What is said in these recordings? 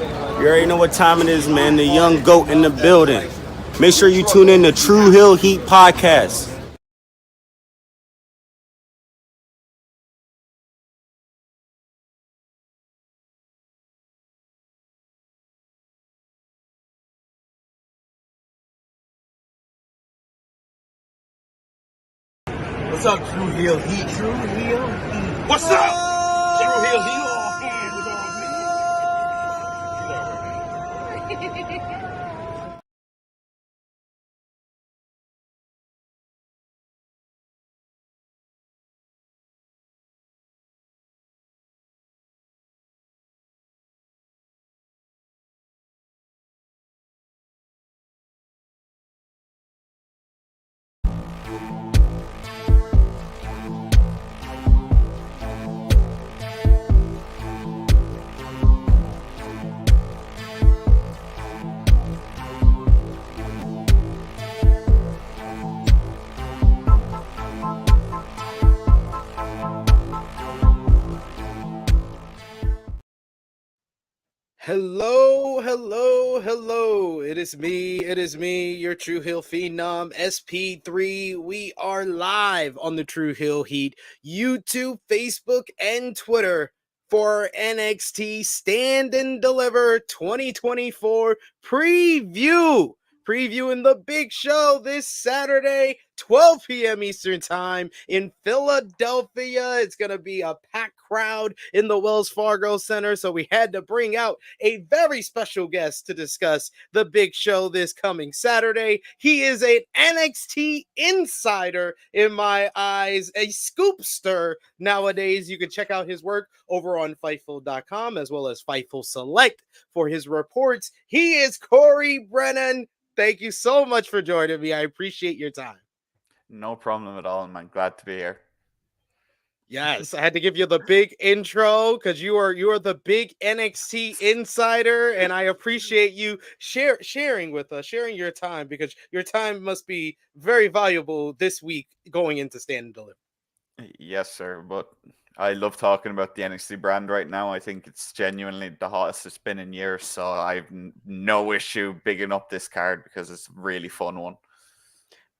You already know what time it is, man. The young goat in the building. Make sure you tune in to True Hill Heat Podcast. What's up, True Hill Heat? True Hill Heat. What's up? True Hill Heat. Hello, hello, hello. It is me, your True Hill Phenom, SP3. We are live on the True Hill Heat, YouTube, Facebook, and Twitter for NXT Stand and Deliver 2024 preview. Previewing the big show this Saturday, 12 p.m. Eastern Time in Philadelphia. It's going to be a packed crowd in the Wells Fargo Center, so we had to bring out a very special guest to discuss the big show this coming Saturday. He is an NXT insider in my eyes, a scoopster nowadays. You can check out his work over on Fightful.com as well as Fightful Select for his reports. He is Corey Brennan. Thank you so much for joining me. I appreciate your time. No problem at all, man. Glad to be here. Yes, I had to give you the big intro because you are the big NXT insider, and I appreciate you sharing with us, sharing your time, because your time must be very valuable this week going into Stand and Deliver. Yes, sir. But I love talking about the NXT brand right now. I think it's genuinely the hottest it's been in years. So I've no issue bigging up this card because it's a really fun one.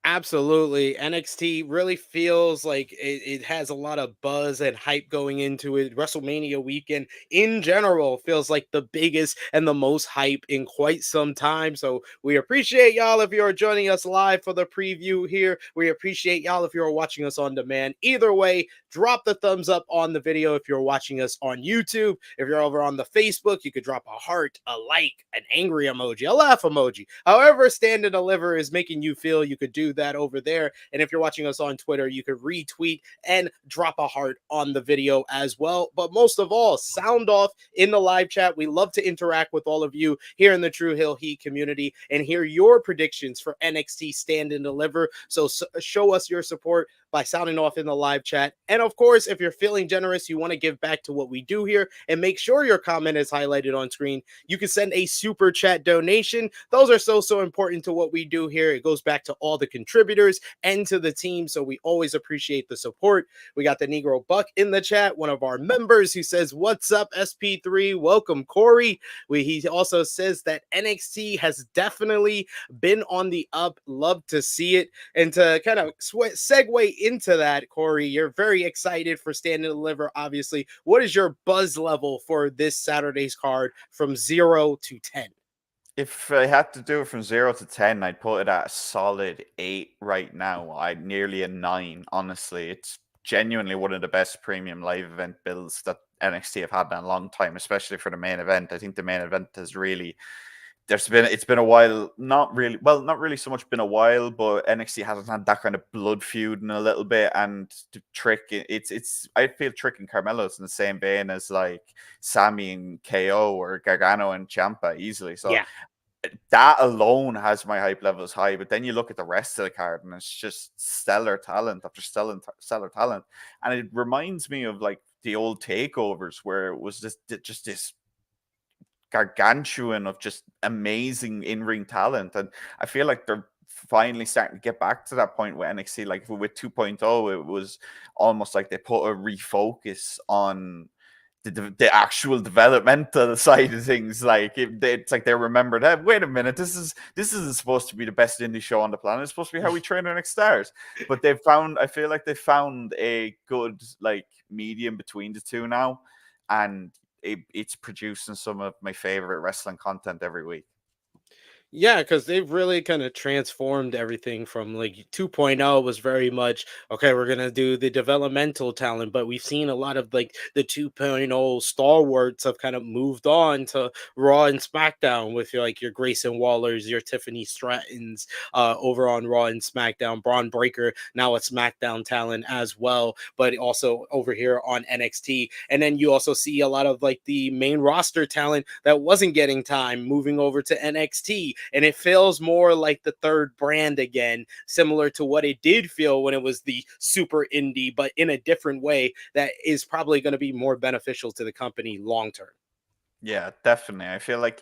Absolutely. NXT really feels like it has a lot of buzz and hype going into it. WrestleMania weekend in general feels like the biggest and the most hype in quite some time. So we appreciate y'all if you're joining us live for the preview here. We appreciate y'all if you're watching us on demand. Either way, drop the thumbs up on the video if you're watching us on YouTube. If you're over on the Facebook, you could drop a heart, a like, an angry emoji, a laugh emoji. However, Stand and Deliver is making you feel, you could do that over there. And if you're watching us on Twitter, you could retweet and drop a heart on the video as well. But most of all, sound off in the live chat. We love to interact with all of you here in the True Hill Heat community and hear your predictions for NXT Stand and Deliver. So show us your support by sounding off in the live chat. And of course, if you're feeling generous, you want to give back to what we do here and make sure your comment is highlighted on screen, you can send a super chat donation. Those are so important to what we do here. It goes back to all the contributors and to the team, so we always appreciate the support. We got the Negro Buck in the chat, one of our members, who says, "What's up, SP3? Welcome, Corey." He also says that NXT has definitely been on the up. Love to see it. And to kind of segue into that, Corey, you're very excited for Stand and Deliver, obviously. What is your buzz level for this Saturday's card from 0 to 10? If I had to do it from 0 to 10, I'd put it at a solid 8 right now. I'd nearly a 9, honestly. It's genuinely one of the best premium live event builds that NXT have had in a long time, especially for the main event. I think the main event has really it's been a while, not really so much been a while, but NXT hasn't had that kind of blood feud in a little bit. And Trick, I feel Trick and Carmelo's in the same vein as like Sammy and KO or Gargano and Ciampa easily. So Yeah. that alone has my hype levels high. But then you look at the rest of the card and it's just stellar talent after stellar talent. And it reminds me of like the old takeovers where it was just this gargantuan of just amazing in-ring talent. And I feel like they're finally starting to get back to that point with NXT. Like with 2.0, it was almost like they put a refocus on the actual developmental side of things. Like it's like they remember that. Wait a minute, this isn't supposed to be the best indie show on the planet. It's supposed to be how we train our next stars. But I feel like they found a good like medium between the two now, and it's producing some of my favorite wrestling content every week. Yeah, because they've really kind of transformed everything from like 2.0 was very much okay, we're gonna do the developmental talent, but we've seen a lot of like the 2.0 stalwarts have kind of moved on to Raw and SmackDown with your like your Grayson Wallers, your Tiffany Strattons over on Raw and SmackDown, Braun Breaker now a SmackDown talent as well, but also over here on NXT. And then you also see a lot of like the main roster talent that wasn't getting time moving over to NXT, and it feels more like the third brand again, similar to what it did feel when it was the super indie, but in a different way that is probably going to be more beneficial to the company long term. Yeah, definitely. I feel like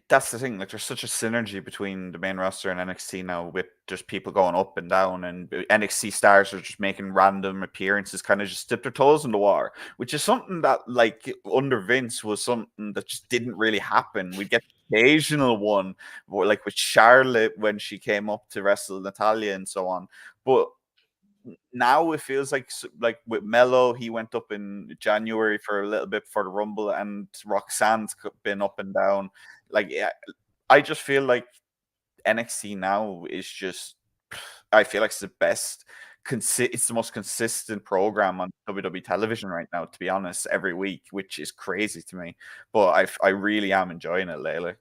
that's the thing. Like, there's such a synergy between the main roster and NXT now, with just people going up and down, and NXT stars are just making random appearances, kind of just dip their toes in the water, which is something that, like, under Vince was something that just didn't really happen. We'd get the occasional one, like with Charlotte when she came up to wrestle Natalia and so on, but now it feels like with Mello, he went up in January for a little bit for the Rumble, and Roxanne's been up and down. Like, yeah, I just feel like NXT now is just, I feel like it's the best. It's the most consistent program on WWE television right now, to be honest, every week, which is crazy to me. But I really am enjoying it lately.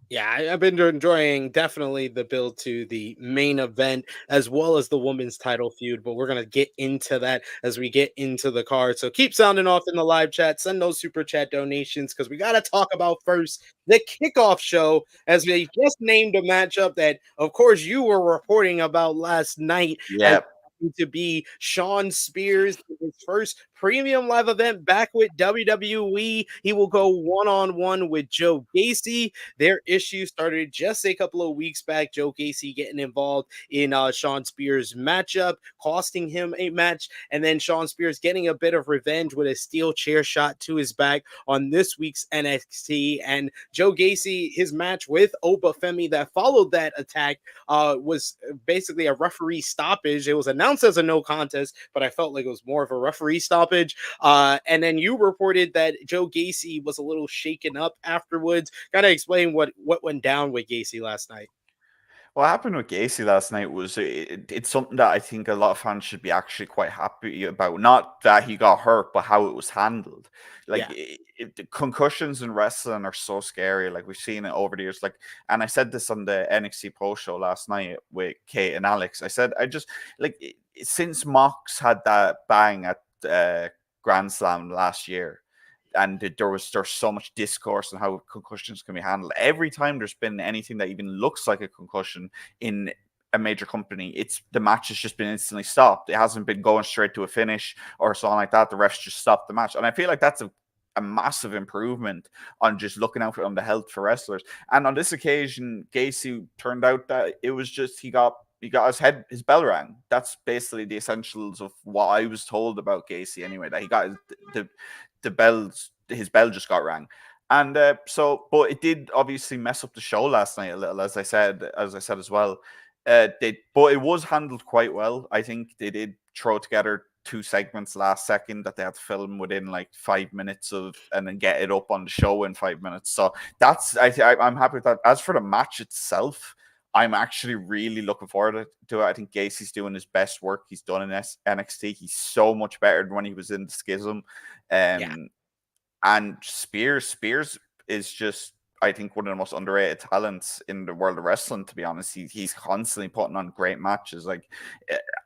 Yeah, I've been enjoying definitely the build to the main event as well as the women's title feud, but we're going to get into that as we get into the card. So keep sounding off in the live chat, send those super chat donations because we got to talk about first the kickoff show as we just named a matchup that, of course, you were reporting about last night as Yeah. to be Sean Spears, his first premium live event back with WWE. He will go one-on-one with Joe Gacy. Their issue started just a couple of weeks back. Joe Gacy getting involved in Sean Spears' matchup, costing him a match, and then Sean Spears getting a bit of revenge with a steel chair shot to his back on this week's NXT. And Joe Gacy, his match with Oba Femi that followed that attack was basically a referee stoppage. It was announced as a no contest, but I felt like it was more of a referee stoppage. And then you reported that Joe Gacy was a little shaken up afterwards. Kind of explain what went down with Gacy last night. What happened with Gacy last night was it's something that I think a lot of fans should be actually quite happy about. Not that he got hurt, but how it was handled. Like, Yeah. the concussions in wrestling are so scary. Like, we've seen it over the years. Like, and I said this on the NXT post show last night with Kate and Alex. I said, I just like, since Mox had that bang at Grand Slam last year, and there's so much discourse on how concussions can be handled. Every time there's been anything that even looks like a concussion in a major company, it's the match has just been instantly stopped. It hasn't been going straight to a finish or something like that. The refs just stopped the match, and I feel like that's a massive improvement on just looking out on the health for wrestlers. And on this occasion, Gacy turned out that it was just he got his bell rang. That's basically the essentials of what I was told about Gacy anyway. That he got his bell just got rang. And but it did obviously mess up the show last night a little, as I said as well. But it was handled quite well. I think they did throw together 2 segments last second that they had to film within like 5 minutes and then get it up on the show in 5 minutes. So I'm happy with that. As for the match itself, I'm actually really looking forward to it. I think Gacy's doing his best work he's done in NXT. He's so much better than when he was in the Schism. Yeah. And Spears is just, I think, one of the most underrated talents in the world of wrestling, to be honest. He's constantly putting on great matches. Like,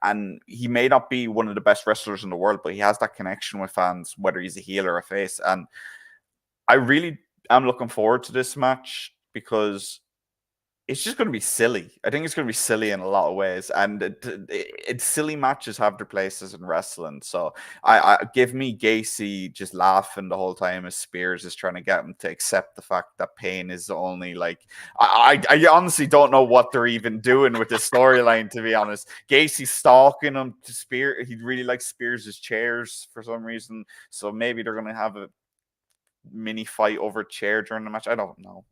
and he may not be one of the best wrestlers in the world, but he has that connection with fans, whether he's a heel or a face. And I really am looking forward to this match because it's just going to be silly. I think it's going to be silly in a lot of ways, and silly matches have their places in wrestling. So I give me Gacy just laughing the whole time as Spears is trying to get him to accept the fact that pain is only like I honestly don't know what they're even doing with this storyline. To be honest, Gacy's stalking him to Spears. He really likes Spears' chairs for some reason. So maybe they're going to have a mini fight over chair during the match. I don't know.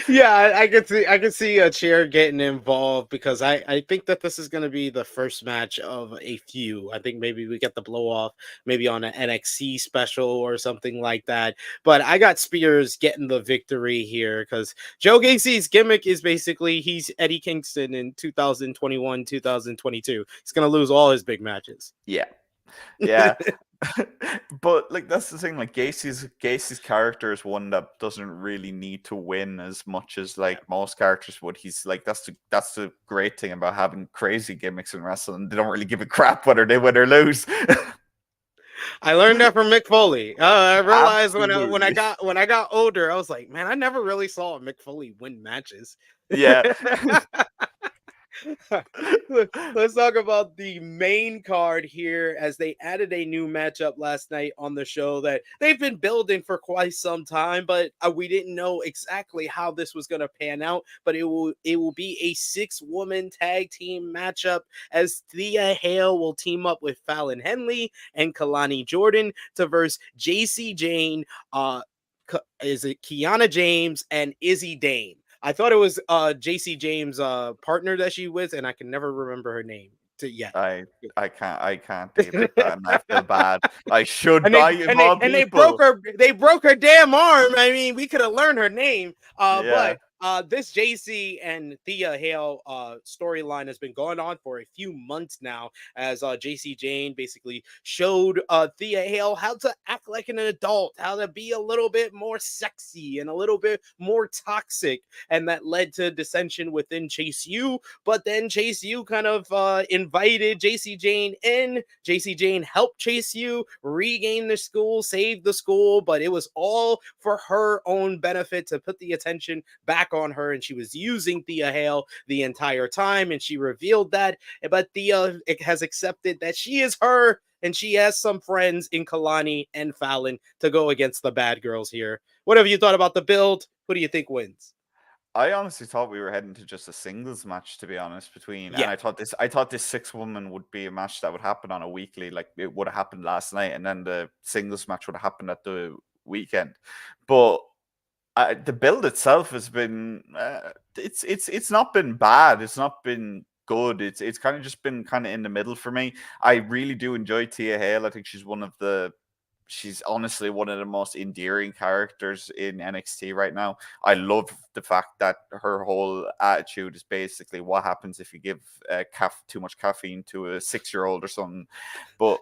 Yeah, I could see a chair getting involved because I think that this is going to be the first match of a few. I think maybe we get the blow off maybe on an NXT special or something like that. But I got Spears getting the victory here because Joe Gacy's gimmick is basically he's Eddie Kingston in 2021, 2022. He's going to lose all his big matches. Yeah. Yeah. But like that's the thing, like Gacy's character is one that doesn't really need to win as much as like most characters would. He's like that's the great thing about having crazy gimmicks in wrestling. They don't really give a crap whether they win or lose. I learned that from Mick Foley. I realized Absolutely. when I got older, I was like, man, I never really saw Mick Foley win matches. Yeah. Let's talk about the main card here as they added a new matchup last night on the show that they've been building for quite some time, but we didn't know exactly how this was going to pan out. But it will be a 6-woman tag team matchup as Thea Hale will team up with Fallon Henley and Kalani Jordan to verse JC Jane, is it Kiana James and Izzy Dane. I thought it was JC James' partner that she with, and I can never remember her name yet. I can't either, and I feel bad. I should and they broke her damn arm. I mean, we could have learned her name. But this JC and Thea Hale storyline has been going on for a few months now, as JC Jane basically showed Thea Hale how to act like an adult, how to be a little bit more sexy and a little bit more toxic, and that led to dissension within Chase U. But then Chase U kind of invited JC Jane in. JC Jane helped Chase U regain the school, save the school, but it was all for her own benefit to put the attention back on her, and she was using Thea Hale the entire time, and she revealed that. But Thea has accepted that she is her, and she has some friends in Kalani and Fallon to go against the bad girls here. What have you thought about the build? Who do you think wins? I honestly thought we were heading to just a singles match, to be honest, and I thought this 6-woman would be a match that would happen on a weekly, like it would have happened last night, and then the singles match would have happened at the weekend. But the build itself has been it's not been bad. It's not been good. It's kind of just been kind of in the middle for me. I really do enjoy Tia Hale. I think she's honestly one of the most endearing characters in NXT right now. I love the fact that her whole attitude is basically what happens if you give too much caffeine to a 6-year-old or something. But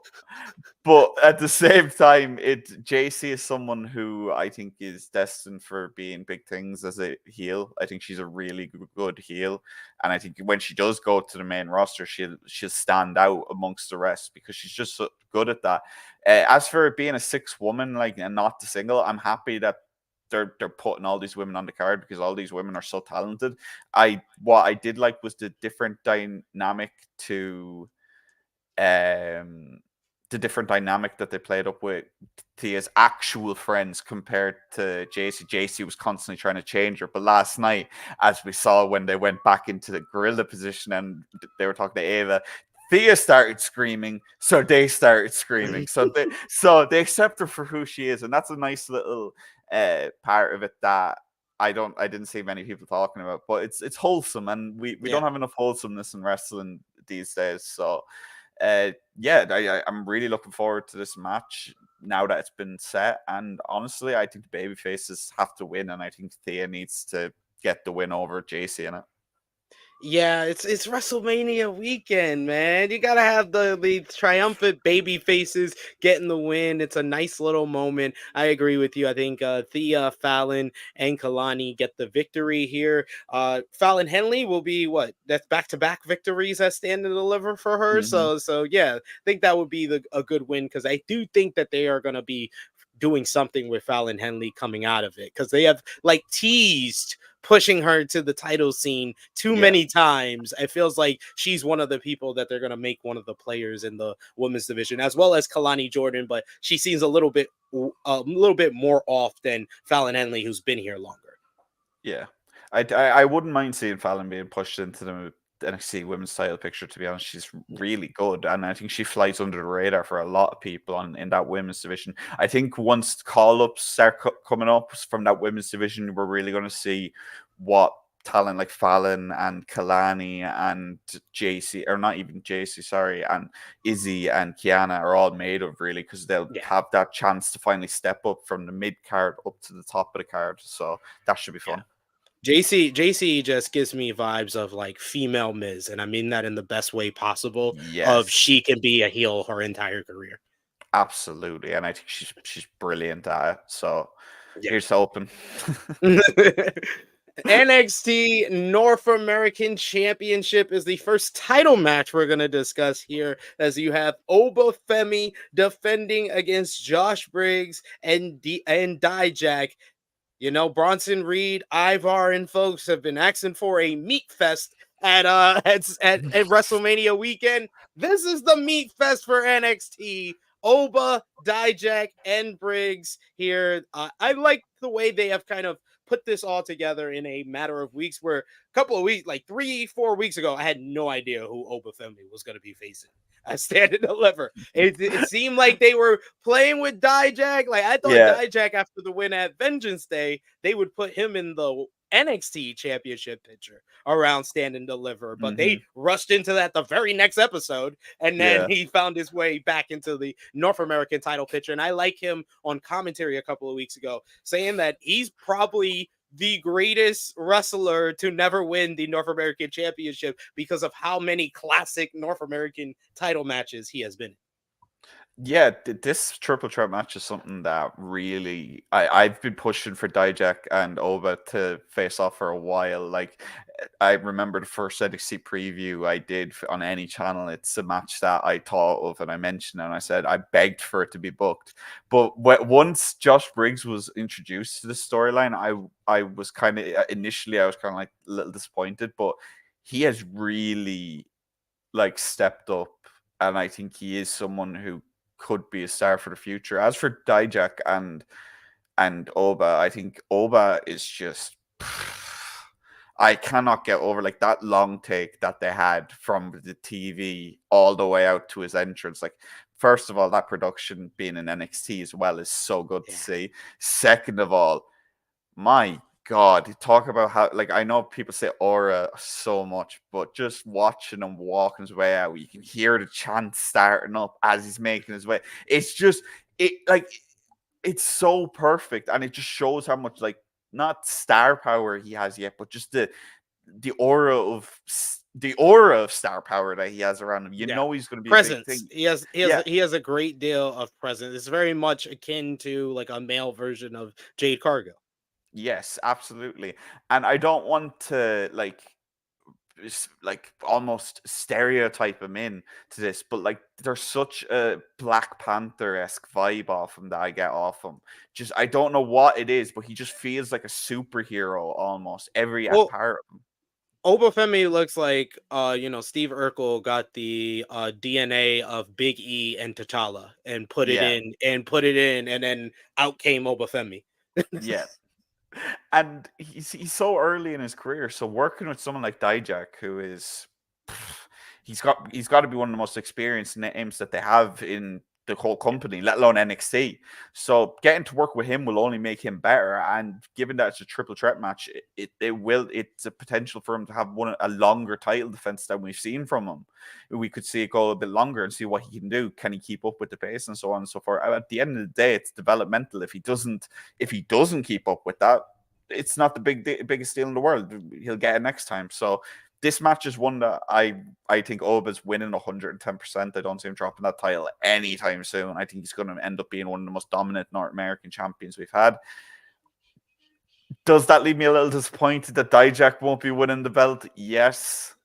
at the same time, JC is someone who I think is destined for being big things as a heel. I think she's a really good heel, and I think when she does go to the main roster, she'll stand out amongst the rest because she's just so good at that. As for it being a 6-woman, like, and not the single, I'm happy that they're putting all these women on the card because all these women are so talented. What I did like was the different dynamic that they played up with Tia's actual friends compared to JC. JC was constantly trying to change her, but last night, as we saw when they went back into the gorilla position and they were talking to Ava, Thea started screaming, so they started screaming. So they accept her for who she is, and that's a nice little part of it that I didn't see many people talking about. But it's wholesome, and we don't have enough wholesomeness in wrestling these days. So I'm really looking forward to this match now that it's been set. And honestly, I think the baby faces have to win, and I think Thea needs to get the win over JC in it. Yeah, it's WrestleMania weekend, man. You gotta have the triumphant baby faces getting the win. It's a nice little moment. I agree with you. I think Thea, Fallon, and Kalani get the victory here. Fallon Henley will be that's back-to-back victories at Stand and Deliver for her. Mm-hmm. So yeah, I think that would be a good win because I do think that they are gonna be doing something with Fallon Henley coming out of it because they have like teased pushing her to the title scene too Yeah. many times. It feels like she's one of the people that they're going to make one of the players in the women's division, as well as Kalani Jordan, but she seems a little bit more off than Fallon Henley, who's been here longer. Yeah, I wouldn't mind seeing Fallon being pushed into the NXT women's title picture. To be honest, she's really good, and I think she flies under the radar for a lot of people in that women's division. I think once call-ups start coming up from that women's division, we're really going to see what talent like Fallon and Kalani and JC, or not even JC, sorry, and Izzy and Kiana are all made of, really, because they'll have that chance to finally step up from the mid card up to the top of the card. So that should be fun. JC just gives me vibes of like female Miz, and I mean that in the best way possible. Yes. Of she can be a heel her entire career. Absolutely, and I think she's brilliant at it. So here's hoping. NXT North American Championship is the first title match we're going to discuss here, as you have Oba Femi defending against Josh Briggs and Dijak. You know, Bronson Reed, Ivar, and folks have been asking for a meat fest at WrestleMania weekend. This is the meat fest for NXT. Oba, Dijak, and Briggs here. I like the way they have kind of put this all together in a matter of weeks, where a couple of weeks, like 3-4 weeks ago, I had no idea who Oba Femi was going to be facing. Stand and Deliver. It seemed like they were playing with Dijak. Like, I thought Dijak, after the win at Vengeance Day, they would put him in the NXT championship picture around Stand and Deliver, but they rushed into that the very next episode, and then he found his way back into the North American title picture. And I like him on commentary a couple of weeks ago saying that he's probably the greatest wrestler to never win the North American Championship because of how many classic North American title matches he has been in. Yeah, this triple threat match is something that really I've been pushing for Dijak and Oba to face off for a while. Like, I remember the first NXT preview I did on any channel. It's a match that I thought of and I mentioned, and I said I begged for it to be booked. But once Josh Briggs was introduced to the storyline, I was kind of initially I was kind of like a little disappointed, but he has really like stepped up, and I think he is someone who could be a star for the future. As for Dijak and Oba, I think Oba is just I cannot get over like that long take that they had from the TV all the way out to his entrance. Like, first of all, that production being in NXT as well is so good to see. Second of all, my God, talk about how, like, I know people say aura so much, but just watching him walking his way out, you can hear the chant starting up as he's making his way. It's just, it's so perfect, and it just shows how much, like, not star power he has yet, but just the aura of star power that he has around him. You know he's going to be presence. A big thing. He has a great deal of presence. It's very much akin to like a male version of Jade Cargill. Yes, absolutely. And I don't want to like almost stereotype him in to this, but like there's such a Black Panther-esque vibe off him that I get off him. Just, I don't know what it is, but he just feels like a superhero almost every part of him. Oba Femi looks like Steve Urkel got the DNA of Big E and T'Challa and put it in, and then out came Oba Femi. Yeah. And he's so early in his career, so working with someone like Dijak, who is he's got to be one of the most experienced names that they have in the whole company, let alone NXT. So getting to work with him will only make him better. And given that it's a triple threat match, it's a potential for him to have a longer title defense than we've seen from him. We could see it go a bit longer and see what he can do. Can he keep up with the pace and so on and so forth? At the end of the day, it's developmental. If he doesn't keep up with that, it's not the biggest deal in the world. He'll get it next time. So this match is one that I think Oba's winning 110%. I don't see him dropping that title anytime soon. I think he's going to end up being one of the most dominant North American champions we've had. Does that leave me a little disappointed that Dijak won't be winning the belt? Yes.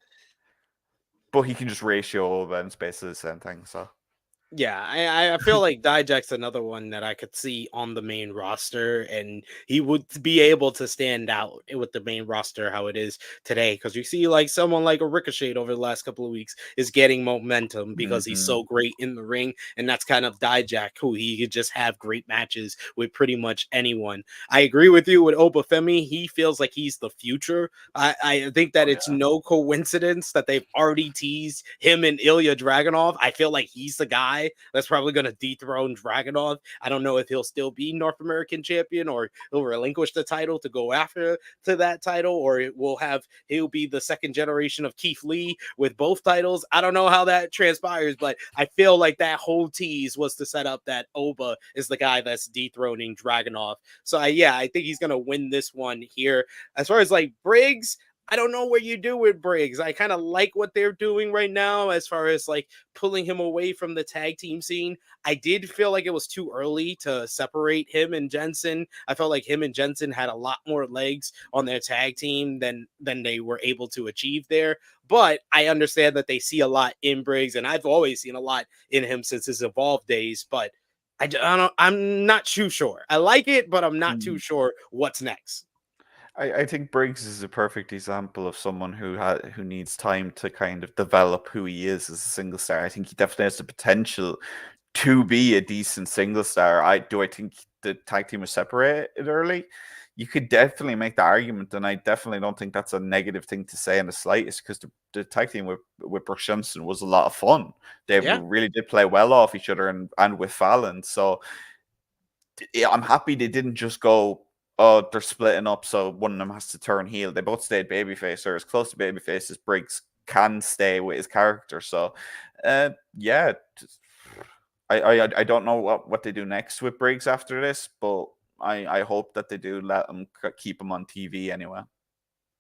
But he can just ratio Oba, and it's basically the same thing. So Yeah, I feel like Dijak's another one that I could see on the main roster, and he would be able to stand out with the main roster how it is today. Because you see, like someone like a Ricochet over the last couple of weeks is getting momentum because he's Mhm. so great in the ring, and that's kind of Dijak, who he could just have great matches with pretty much anyone. I agree with you with Obafemi. He feels like he's the future. I think that Oh, it's no coincidence that they've already teased him and Ilya Dragunov. I feel like he's the guy that's probably going to dethrone Dragunov. I don't know if he'll still be North American champion or he'll relinquish the title to go after to that title, or he'll be the second generation of Keith Lee with both titles. I don't know how that transpires, but I feel like that whole tease was to set up that Oba is the guy that's dethroning Dragunov. So I think he's gonna win this one here. As far as like Briggs, I don't know what you do with Briggs. I kind of like what they're doing right now as far as like pulling him away from the tag team scene. I did feel like it was too early to separate him and Jensen. I felt like him and Jensen had a lot more legs on their tag team than they were able to achieve there. But I understand that they see a lot in Briggs, and I've always seen a lot in him since his Evolve days. But I'm not too sure. I like it, but I'm not too Mhm. sure what's next. I think Briggs is a perfect example of someone who needs time to kind of develop who he is as a single star. I think he definitely has the potential to be a decent single star. I think the tag team was separated early. You could definitely make the argument, and I definitely don't think that's a negative thing to say in the slightest, because the tag team with Brooks Johnson was a lot of fun. They Yeah. really did play well off each other, and with Fallon. So yeah, I'm happy they didn't just go, oh, they're splitting up, so one of them has to turn heel. They both stayed babyface, or as close to babyface as Briggs can stay with his character. So, yeah, I don't know what they do next with Briggs after this, but I hope that they do let him keep him on TV anyway.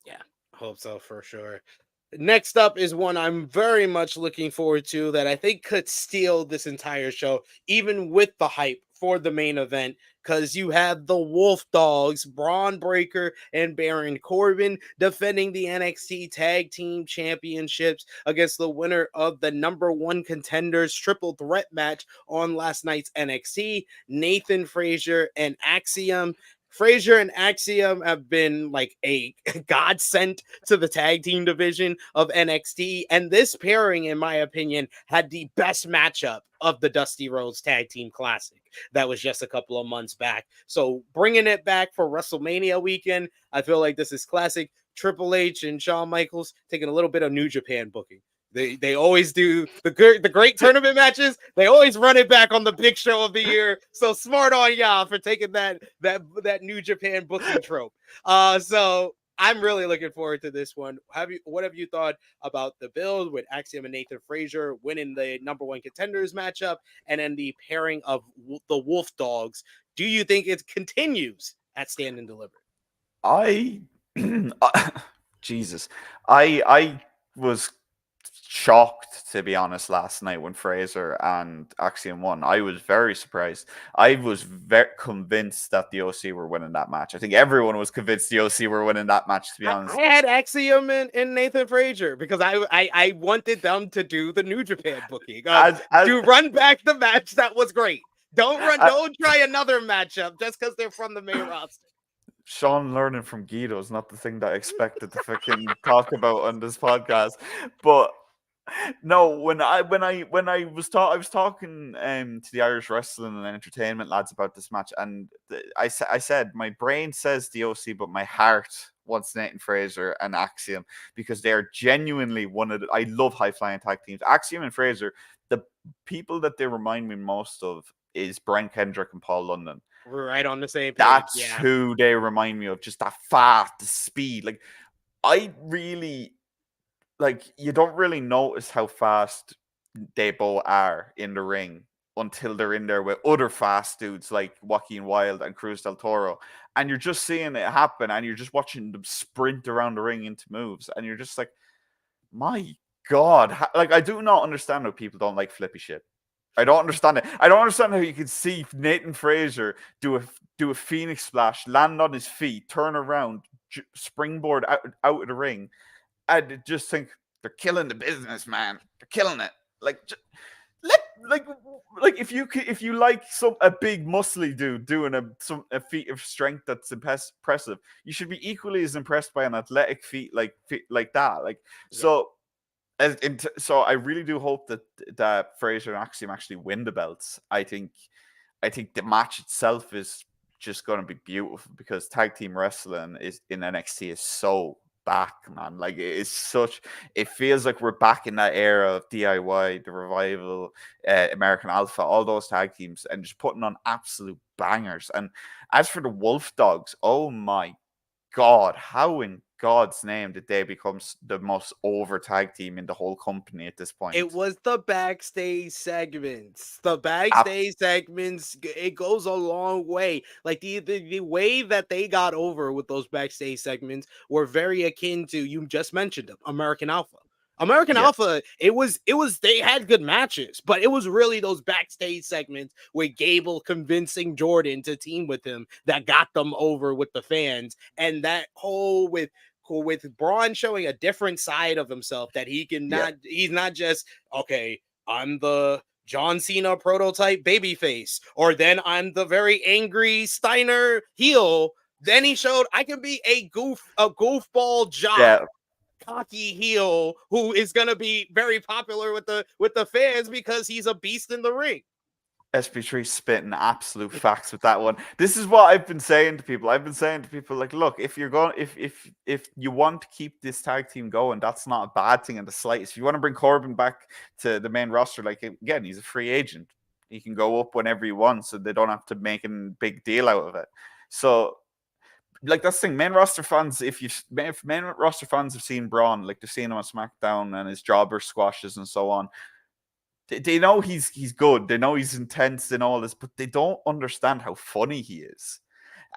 Yeah, hope so for sure. Next up is one I'm very much looking forward to that I think could steal this entire show, even with the hype for the main event, because you have the Wolf Dogs, Braun Breaker and Baron Corbin, defending the NXT Tag Team Championships against the winner of the number one contenders triple threat match on last night's NXT, Nathan Frazier and Axiom. Frazier and Axiom have been like a godsend to the tag team division of NXT. And this pairing, in my opinion, had the best matchup of the Dusty Rhodes Tag Team Classic that was just a couple of months back. So bringing it back for WrestleMania weekend, I feel like this is classic. Triple H and Shawn Michaels taking a little bit of New Japan booking. They always do the great tournament matches. They always run it back on the big show of the year. So smart on y'all for taking that New Japan booking trope. So I'm really looking forward to this one. What have you thought about the build with Axiom and Nathan Frazier winning the number one contenders matchup, and then the pairing of the Wolf Dogs? Do you think it continues at Stand and Deliver? I, Jesus, I was shocked, to be honest, last night when Fraser and Axiom won. I was very surprised. I was very convinced that the OC were winning that match. I think everyone was convinced the OC were winning that match, to be I honest. had Axiom and Nathan Frazier because I wanted them to do the New Japan booking. As To run back the match that was great. uh, Don't try another matchup just because they're from the main roster. Sean learning from Guido is not the thing that I expected to fucking talk about on this podcast. But no, I was talking to the Irish Wrestling and Entertainment lads about this match, and I said my brain says the OC, but my heart wants Nathan Fraser and Axiom, because they are genuinely one of the, I love high flying tag teams. Axiom and Fraser, the people that they remind me most of is Brian Kendrick and Paul London. We're right on the same page. That's Yeah. who they remind me of. Just that fast, the speed. Like, I really you don't really notice how fast they both are in the ring until they're in there with other fast dudes like Joaquin Wild and Cruz del Toro. And you're just seeing it happen, and you're just watching them sprint around the ring into moves. And you're just like, my God. Like, I do not understand how people don't like flippy shit. I don't understand it. I don't understand how you can see Nathan Fraser do a Phoenix splash, land on his feet, turn around, springboard out of the ring. I just think they're killing the business, man. They're killing it. Like, let like if you like a big muscly dude doing a feat of strength that's impressive, you should be equally as impressed by an athletic feat like that. Like Yeah. so. So I really do hope that Fraser and Axiom actually win the belts. I think the match itself is just going to be beautiful because tag team wrestling is in NXT is so back, man. Like it feels like we're back in that era of DIY, the Revival, American Alpha, all those tag teams, and just putting on absolute bangers. And as for the Wolf Dogs, oh my God, how in God's name did they become the most over tag team in the whole company at this It point? was the backstage segments. The Ab- backstage segments, it goes a long way. Like the way that they got over with those backstage segments were very akin to, you just mentioned them, American Alpha. American yes. Alpha, it was they had good matches, but it was really those backstage segments with Gable convincing Jordan to team with him that got them over with the fans. And that whole with Braun showing a different side of himself, that Yeah. he's not just, okay, I'm the John Cena prototype babyface, or then I'm the very angry Steiner heel. Then he showed I can be a goofball jock, Yeah. cocky heel who is gonna be very popular with the fans because he's a beast in the ring. SP3 spitting absolute facts with that one. This is what I've been saying to people. I've been saying to people like, look, if you're going, if you want to keep this tag team going, that's not a bad thing in the slightest. If you want to bring Corbin back to the main roster, like again, he's a free agent. He can go up whenever he wants, so they don't have to make a big deal out of it. So like that's the thing, main roster fans. If main roster fans have seen Braun, like they've seen him on SmackDown and his jobber squashes and so on, they know he's good. They know he's intense and all this, but they don't understand how funny he is.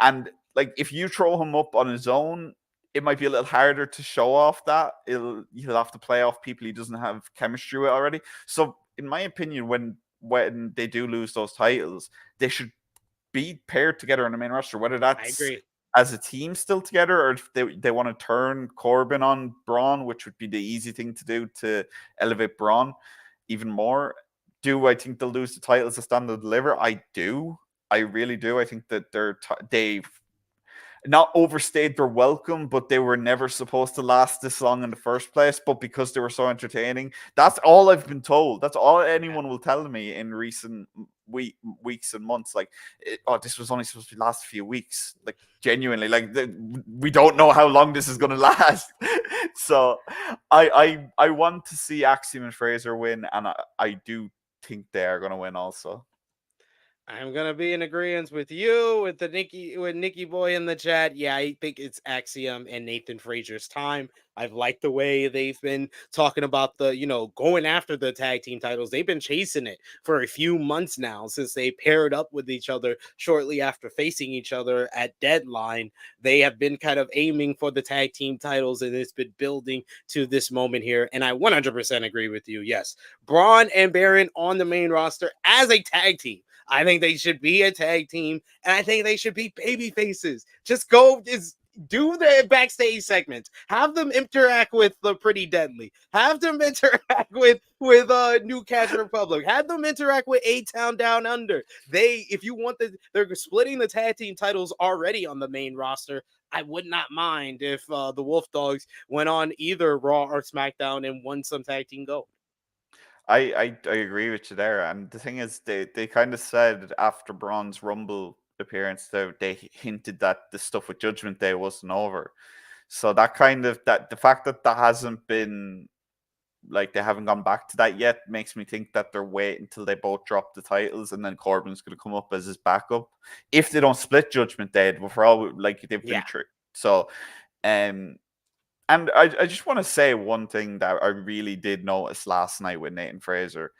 And like if you throw him up on his own, it might be a little harder to show off that. He'll have to play off people he doesn't have chemistry with already. So in my opinion, when they do lose those titles, they should be paired together on the main roster, whether I that's agree. as a team still together or if they want to turn Corbin on Braun, which would be the easy thing to do to elevate Braun even more. Do I think they'll lose the titles to Stand and Deliver? I do. I really do. I think that they've not overstayed their welcome, but they were never supposed to last this long in the first place. But because they were so entertaining, that's all I've been told. That's all anyone will tell me in recent weeks and months. Like, oh, this was only supposed to last a few weeks. Like, genuinely, like we don't know how long this is going to last. So, I want to see Axiom and Fraser win, and I do think they are going to win also. I'm gonna be in agreement with you, with Nikki Boy in the chat. Yeah, I think it's Axiom and Nathan Frazier's time. I've liked the way they've been talking about going after the tag team titles. They've been chasing it for a few months now since they paired up with each other shortly after facing each other at Deadline. They have been kind of aiming for the tag team titles, and it's been building to this moment here. And I 100% agree with you. Yes, Braun and Baron on the main roster as a tag team. I think they should be a tag team, and I think they should be baby faces. Just do the backstage segments. Have them interact with the Pretty Deadly. Have them interact with New Cash Republic. Have them interact with A-Town Down Under. If you want they're splitting the tag team titles already on the main roster. I would not mind if the Wolf Dogs went on either Raw or SmackDown and won some tag team gold. I agree with you there. And the thing is, they kind of said after Braun's Rumble appearance, they hinted that the stuff with Judgment Day wasn't over. So that kind of that the fact that hasn't been like they haven't gone back to that yet makes me think that they're waiting until they both drop the titles and then Corbin's going to come up as his backup if they don't split Judgment Day. For all like they've been tricked. So, and I just want to say one thing that I really did notice last night with Nathan Fraser.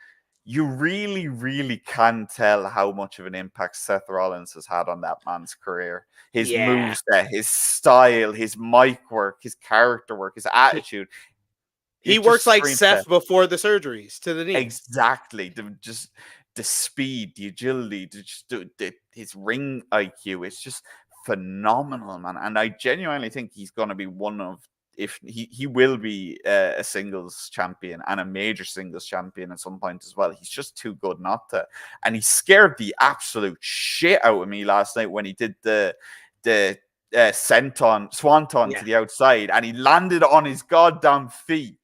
You really, really can tell how much of an impact Seth Rollins has had on that man's career. His moveset, his style, his mic work, his character work, his attitude. He works like Seth before the surgeries to the knee. Exactly. Just the speed, the agility, his ring IQ. It's just phenomenal, man. And I genuinely think he's going to be one of if he will be a singles champion and a major singles champion at some point as well. He's just too good not to. And he scared the absolute shit out of me last night when he did the swanton to the outside, and he landed on his goddamn feet.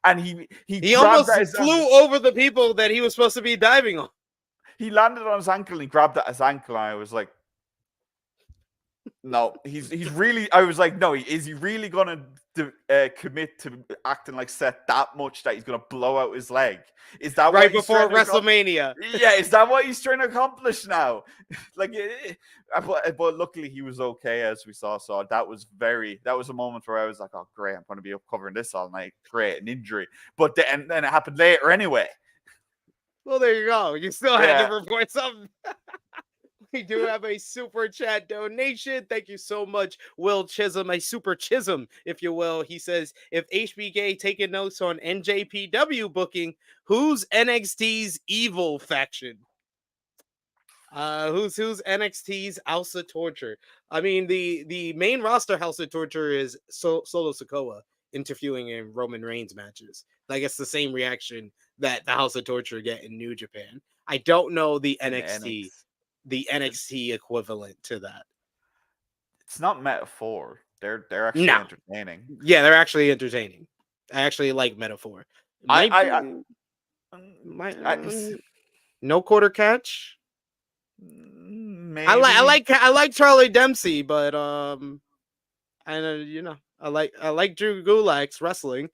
And he almost flew over the people that he was supposed to be diving on. He landed on his ankle and he grabbed at his ankle, and I was like, no, he's really. I was like, no, is he really gonna commit to acting like Seth that much that he's gonna blow out his leg? Is that right before WrestleMania? Yeah, is that what he's trying to accomplish now? Like, but luckily he was okay, as we saw. So that was a moment where I was like, oh great, I'm gonna be up covering this all night. Great, an injury, but then it happened later anyway. Well, there you go. You still had to report something. We do have a super chat donation. Thank you so much, Will Chisholm, a super Chisholm, if you will. He says, if HBK taking notes on NJPW booking, who's NXT's evil faction? Who's NXT's House of Torture? I mean, the main roster House of Torture is Solo Sikoa interviewing in Roman Reigns matches. Like, it's the same reaction that the House of Torture get in New Japan. I don't know the NXT equivalent to that. It's not Metaphor. They're actually entertaining. Yeah, they're actually entertaining. I actually like Metaphor. No quarter catch. Maybe. I like Charlie Dempsey, but I like Drew Gulak's wrestling.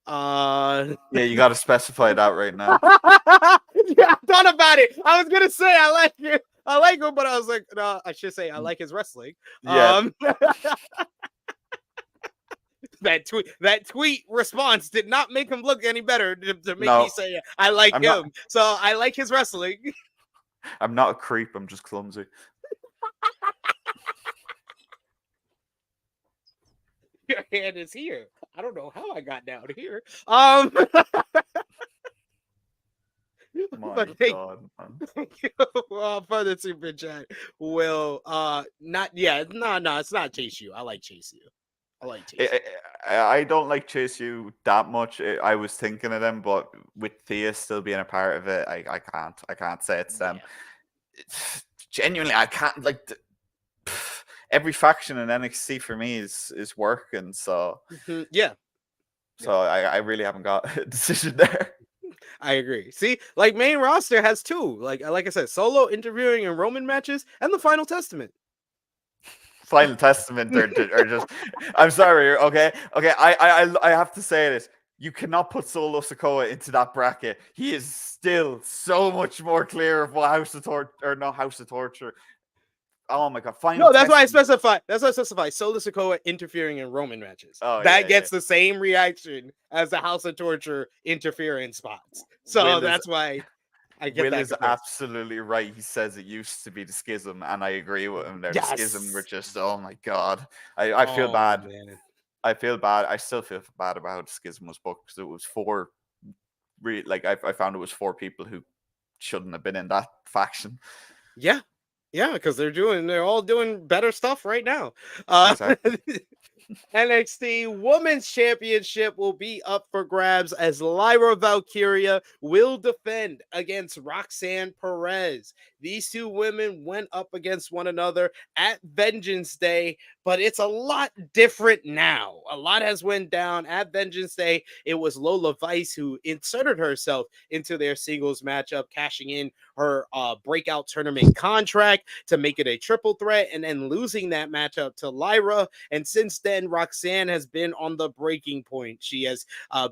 Yeah, you got to specify that right now. Yeah, I thought about it. I was gonna say I like him, but I was like, no, I should say I like his wrestling. Yeah. That tweet response did not make him look any better to make me say I like him. So I like his wrestling. I'm not a creep. I'm just clumsy. Your hand is here. I don't know how I got down here. My God, thank you for the super chat. Will it's not Chase U. I like Chase U. I don't like Chase U that much. I was thinking of them, but with Thea still being a part of it, I can't say it's them. Genuinely, I can't like. Every faction in NXT for me is working, so yeah. So I really haven't got a decision there. I agree. See, like main roster has two. Like I said, Solo interviewing in Roman matches and the Final Testament. Final Testament are just. I'm sorry. Okay. I have to say this. You cannot put Solo Sikoa into that bracket. He is still so much more clear of what House of Torture or not House of Torture. Oh my God! That's why I specify. That's why I specify Solo Sikoa interfering in Roman matches. Oh, that gets the same reaction as the House of Torture interference spots. So that's why I get Will that. Is absolutely right. He says it used to be the Schism, and I agree with him. There, the Schism were just oh my God. I feel bad. Man. I feel bad. I still feel bad about how the Schism was booked because it was four. I found it was four people who shouldn't have been in that faction. Yeah, because they're all doing better stuff right now. Exactly. NXT Women's Championship will be up for grabs as Lyra Valkyria will defend against Roxanne Perez. These two women went up against one another at Vengeance Day, but it's a lot different now. A lot has went down at Vengeance Day. It was Lola Vice who inserted herself into their singles matchup, cashing in her breakout tournament contract to make it a triple threat, and then losing that matchup to Lyra. And since then, Roxanne has been on the breaking point. She has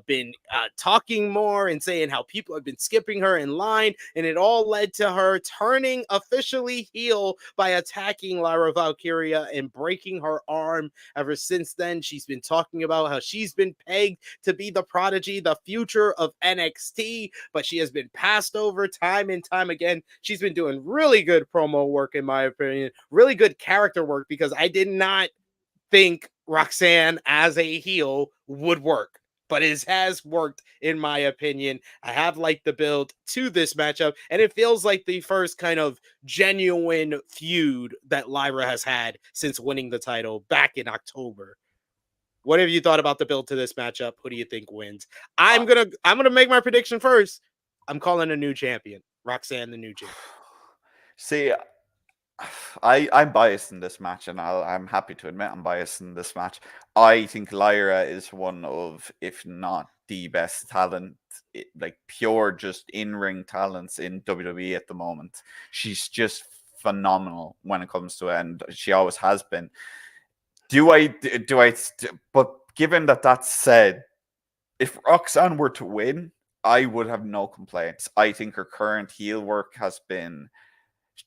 been talking more and saying how people have been skipping her in line, and it all led to her turning officially heel by attacking Lyra Valkyria and breaking her arm. Ever since then, she's been talking about how she's been pegged to be the prodigy, the future of NXT, but she has been passed over time and time again. She's been doing really good promo work, in my opinion, really good character work, because I did not think Roxanne as a heel would work, but it has worked in my opinion. I have liked the build to this matchup, and it feels like the first kind of genuine feud that Lyra has had since winning the title back in October. What have you thought about the build to this matchup? Who do you think wins? I'm gonna make my prediction first. I'm calling a new champion. Roxanne, the new champion. See, I'm biased in this match, and I'm happy to admit I'm biased in this match. I think Lyra is one of, if not the best talent, like pure just in-ring talents in WWE at the moment. She's just phenomenal when it comes to it, and she always has been. But given that that's said, if Roxanne were to win, I would have no complaints. I think her current heel work has been.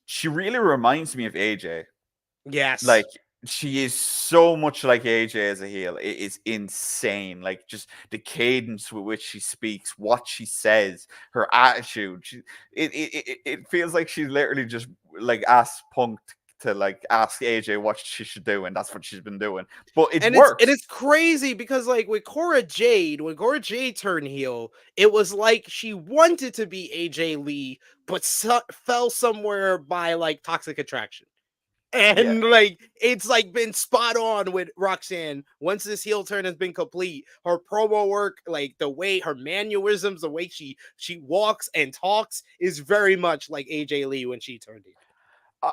She really reminds me of AJ. Yes. Like, she is so much like AJ as a heel. It is insane. Like, just the cadence with which she speaks, what she says, her attitude. It feels like she literally just like asked Punk to like ask AJ what she should do, and that's what she's been doing. But it works. It's crazy because like with Cora Jade, when Cora Jade turned heel, it was like she wanted to be AJ Lee, but fell somewhere by like Toxic Attraction. And like it's like been spot on with Roxanne. Once this heel turn has been complete, her promo work, like the way her mannerisms, the way she walks and talks, is very much like AJ Lee when she turned heel.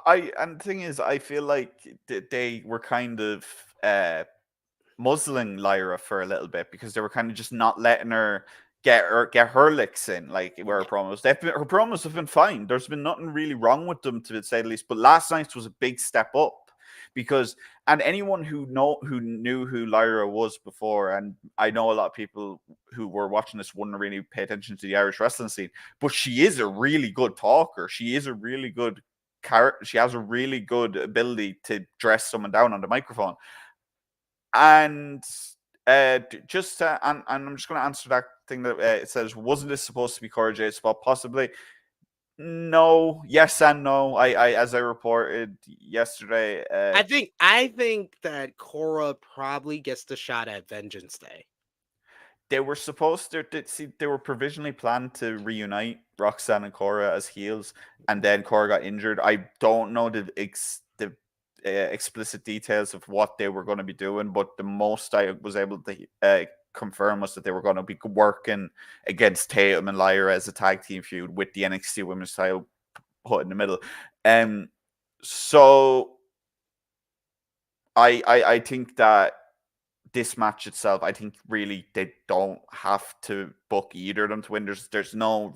And the thing is, I feel like they were kind of muzzling Lyra for a little bit because they were kind of just not letting her get her licks in, like where her promos. Her promos have been fine. There's been nothing really wrong with them, to say the least. But last night's was a big step up because, and anyone who knew who Lyra was before, and I know a lot of people who were watching this wouldn't really pay attention to the Irish wrestling scene, but she is a really good talker. She is a really good character. She has a really good ability to dress someone down on the microphone. And and I'm just going to answer that thing that it says, wasn't this supposed to be Cora Jade's spot? Possibly. No, yes and no. I as I reported yesterday, I think that Cora probably gets the shot at Vengeance Day. They were supposed to they were provisionally planned to reunite Roxanne and Cora as heels, and then Cora got injured. I don't know the explicit details of what they were going to be doing, but the most I was able to confirm was that they were going to be working against Tatum and Lyra as a tag team feud with the NXT Women's title put in the middle. So I think that this match itself, I think really they don't have to book either of them to win. There's no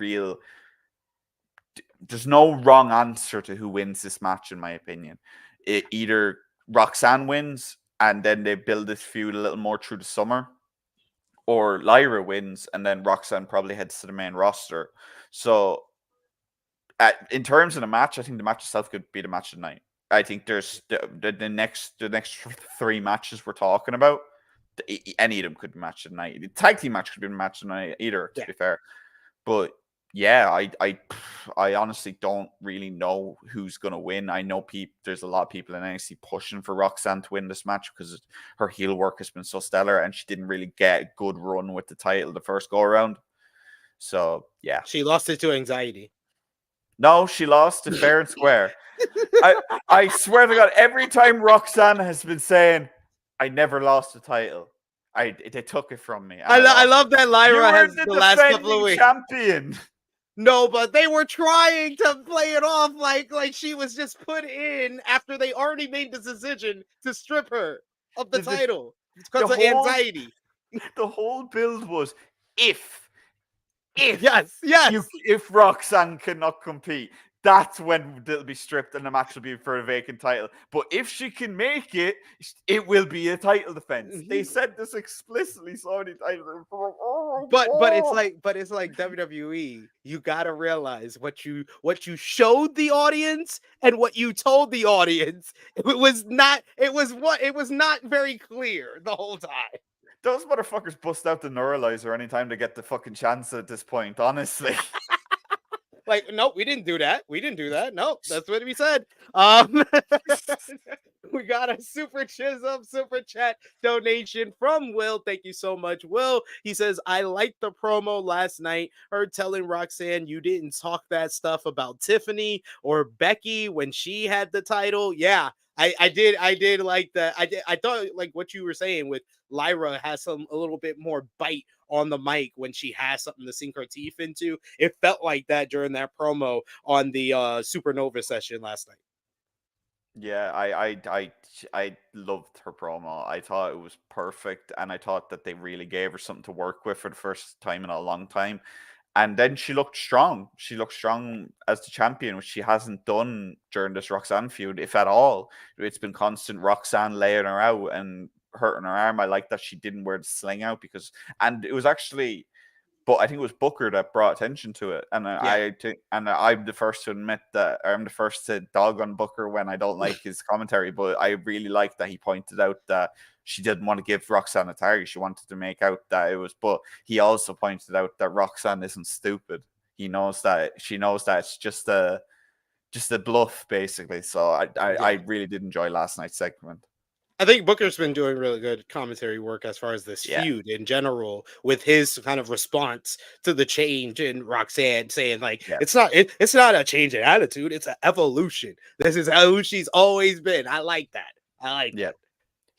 wrong answer to who wins this match, in my opinion. Either Roxanne wins and then they build this feud a little more through the summer, or Lyra wins and then Roxanne probably heads to the main roster. So in terms of the match, I think the match itself could be the match of the night. I think there's the next 3 matches we're talking about, any of them could be match of the night. The tag team match could be a match of the night either, to be fair. But yeah, I honestly don't really know who's going to win. I know there's a lot of people in NXT pushing for Roxanne to win this match because her heel work has been so stellar and she didn't really get a good run with the title the first go around. So yeah, she lost it to Anxiety. No, she lost it fair and square. I swear to God, every time Roxanne has been saying, I never lost the title, they took it from me. I love that Lyra has the last couple of weeks. Champion. No, but they were trying to play it off like she was just put in after they already made the decision to strip her of the title because of Anxiety. The whole build was if Roxanne cannot compete, that's when they'll be stripped and the match will be for a vacant title. But if she can make it, it will be a title defense. They said this explicitly. So many times. But it's like WWE. You gotta realize what you showed the audience and what you told the audience. It was not very clear the whole time. Those motherfuckers bust out the neuralizer anytime they get the fucking chance at this point, honestly. Like, nope, we didn't do that. We didn't do that. Nope, that's what we said. We got a super chism super chat donation from Will. Thank you so much, Will. He says, I liked the promo last night. Her telling Roxanne you didn't talk that stuff about Tiffany or Becky when she had the title. Yeah, I did like that. I thought like what you were saying with Lyra has a little bit more bite on the mic when she has something to sink her teeth into. It felt like that during that promo on the Supernova session last night. Yeah, I loved her promo. I thought it was perfect, and I thought that they really gave her something to work with for the first time in a long time. And then she looked strong. She looked strong as the champion, which she hasn't done during this Roxanne feud, if at all. It's been constant Roxanne laying her out and hurting her arm. I like that she didn't wear the sling out and it was actually, but I think it was Booker that brought attention to it, and I'm the first to admit that I'm the first to dog on Booker when I don't like his commentary. But I really like that he pointed out that she didn't want to give Roxanne a target; she wanted to make out that it was. But he also pointed out that Roxanne isn't stupid. He knows that she knows that it's just a bluff, basically. So I really did enjoy last night's segment. I think Booker's been doing really good commentary work as far as this Yeah. feud in general, with his kind of response to the change in Roxanne, saying like Yeah. it's not a change in attitude, it's an evolution. This is how she's always been. I like that. I like Yeah.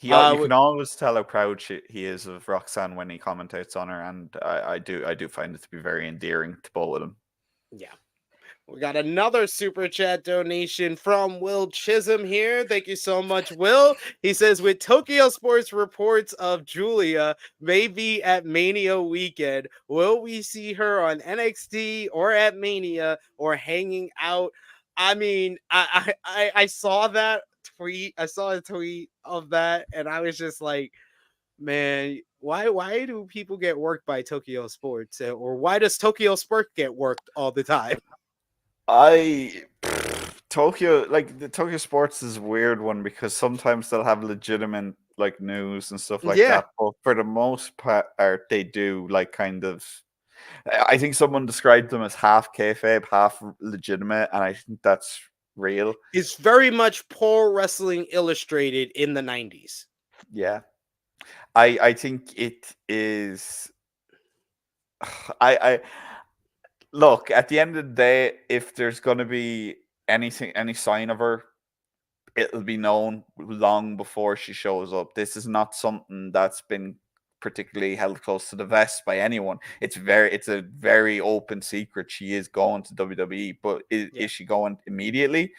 that. You can always tell how proud he is of Roxanne when he commentates on her, and I do find it to be very endearing to both of them. Yeah. We got another super chat donation from Will Chisholm here. Thank you so much, Will. He says, with Tokyo Sports reports of Julia maybe at Mania weekend, will we see her on NXT or at Mania or hanging out? I mean, I saw that tweet. I saw a tweet of that, and I was just like, man, why do people get worked by Tokyo Sports, or why does Tokyo Sports get worked all the time? Tokyo, like the Tokyo Sports is a weird one because sometimes they'll have legitimate like news and stuff like Yeah. that, but for the most part they do like kind of, I think someone described them as half kayfabe, half legitimate, and I think that's real. It's very much Pro Wrestling Illustrated in the 90s. Yeah. I think it is. I look, at the end of the day, if there's gonna be any sign of her, it'll be known long before she shows up. This is not something that's been particularly held close to the vest by anyone. It's a very open secret. She is going to WWE, but is she going immediately?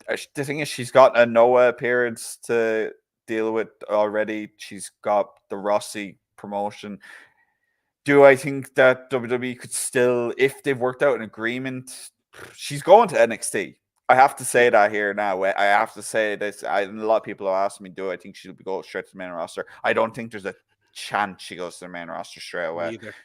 The thing is, she's got a Noah appearance to deal with already. She's got the Rossi promotion. Do I think that WWE could still, if they've worked out an agreement, she's going to NXT. I have to say that here now. I have to say this. A lot of people have asked me, do I think she'll go straight to the main roster? I don't think there's a chance she goes to the main roster straight away. Neither.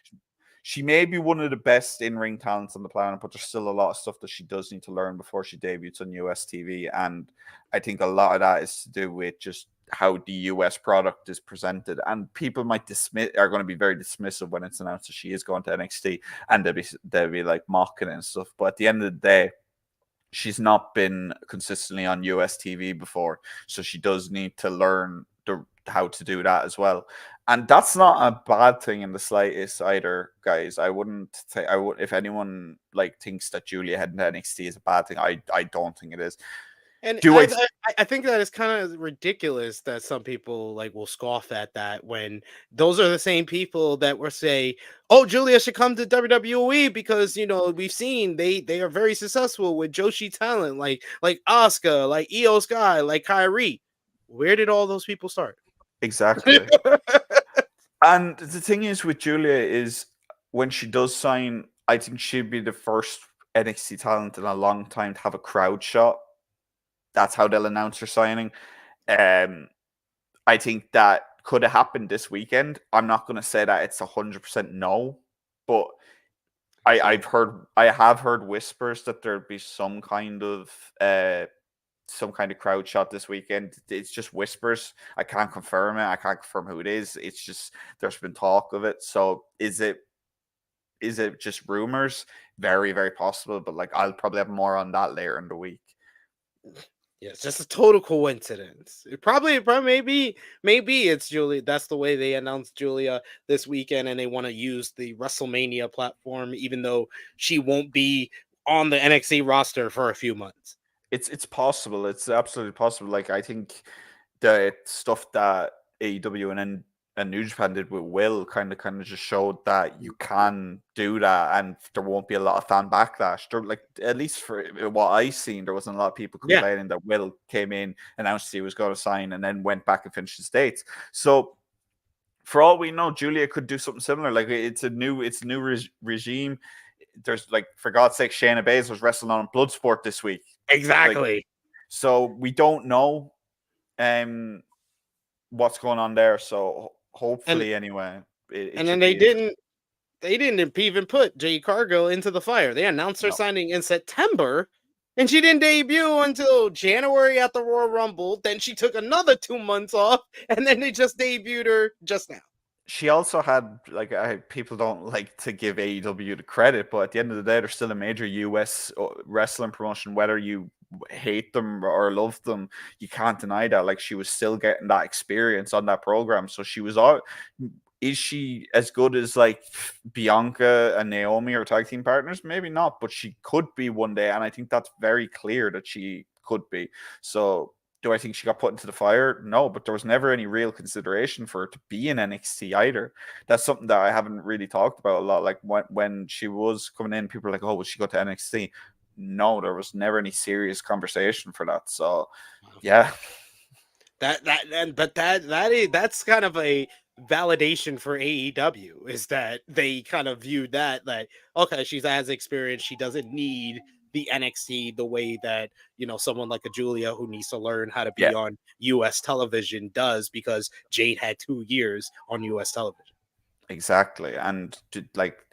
She may be one of the best in-ring talents on the planet, but there's still a lot of stuff that she does need to learn before she debuts on US TV. And I think a lot of that is to do with just how the US product is presented. And people are going to be very dismissive when it's announced that she is going to NXT, and they'll be like mocking it and stuff. But at the end of the day, she's not been consistently on US TV before, so she does need to learn how to do that as well. And that's not a bad thing in the slightest either, guys. I wouldn't say if anyone like thinks that Julia heading to NXT is a bad thing. I don't think it is. And I think that is kind of ridiculous that some people like will scoff at that when those are the same people that will say, "Oh, Julia should come to WWE because we've seen they are very successful with Joshi talent like Asuka, like Io Sky, like Kyrie." Where did all those people start? Exactly. And the thing is with Julia is when she does sign, I think she'd be the first NXT talent in a long time to have a crowd shot. That's how they'll announce her signing. I think that could have happened this weekend. I'm not going to say that it's 100% no, but I have heard whispers that there'd be some kind of crowd shot this weekend. It's just whispers. I can't confirm it. I can't confirm who it is. It's just there's been talk of it. So is it is it just rumors? Very, very possible. But like, I'll probably have more on that later in the week. Yeah, it's just a total coincidence. It probably maybe it's Julia. That's the way they announced Julia this weekend, and they want to use the WrestleMania platform, even though she won't be on the NXT roster for a few months. It's possible. It's absolutely possible. Like, I think the stuff that AEW and New Japan did with Will kind of just showed that you can do that, and there won't be a lot of fan backlash. There, like, at least for what I seen, there wasn't a lot of people Yeah, complaining that Will came in, announced he was going to sign, and then went back and finished his dates. So for all we know, Julia could do something similar. Like, it's a new regime. There's, like, for God's sake, Shayna Baszler's wrestling on Bloodsport this week. Like, exactly. so we don't know what's going on there. So And hopefully, anyway, it and then should be interesting. they didn't even put Jade Cargill into the fire. They announced her No, signing in September, and she didn't debut until January at the Royal Rumble. Then she took another 2 months off, and then they just debuted her just now. she also had, like, people don't like to give AEW the credit, but at the end of the day, they're still a major US wrestling promotion. Whether you hate them or love them, you can't deny that. Like, she was still getting that experience on that program, so she was all. Is she as good as, like, Bianca and Naomi, or tag team partners? Maybe not, but she could be one day, and I think that's very clear that she could be. So, do I think she got put into the fire? No, but there was never any real consideration for her to be in NXT either. That's something that I haven't really talked about a lot. Like, when she was coming in, people were like, "Oh, will she go to NXT?" No, there was never any serious conversation for that. So, yeah, That's kind of a validation for AEW, is that they kind of viewed that, like, okay, she's as experienced, she doesn't need the NXT the way that, someone like a Julia who needs to learn how to yeah. be on US television does, because Jade had 2 years on US television. Exactly. And like,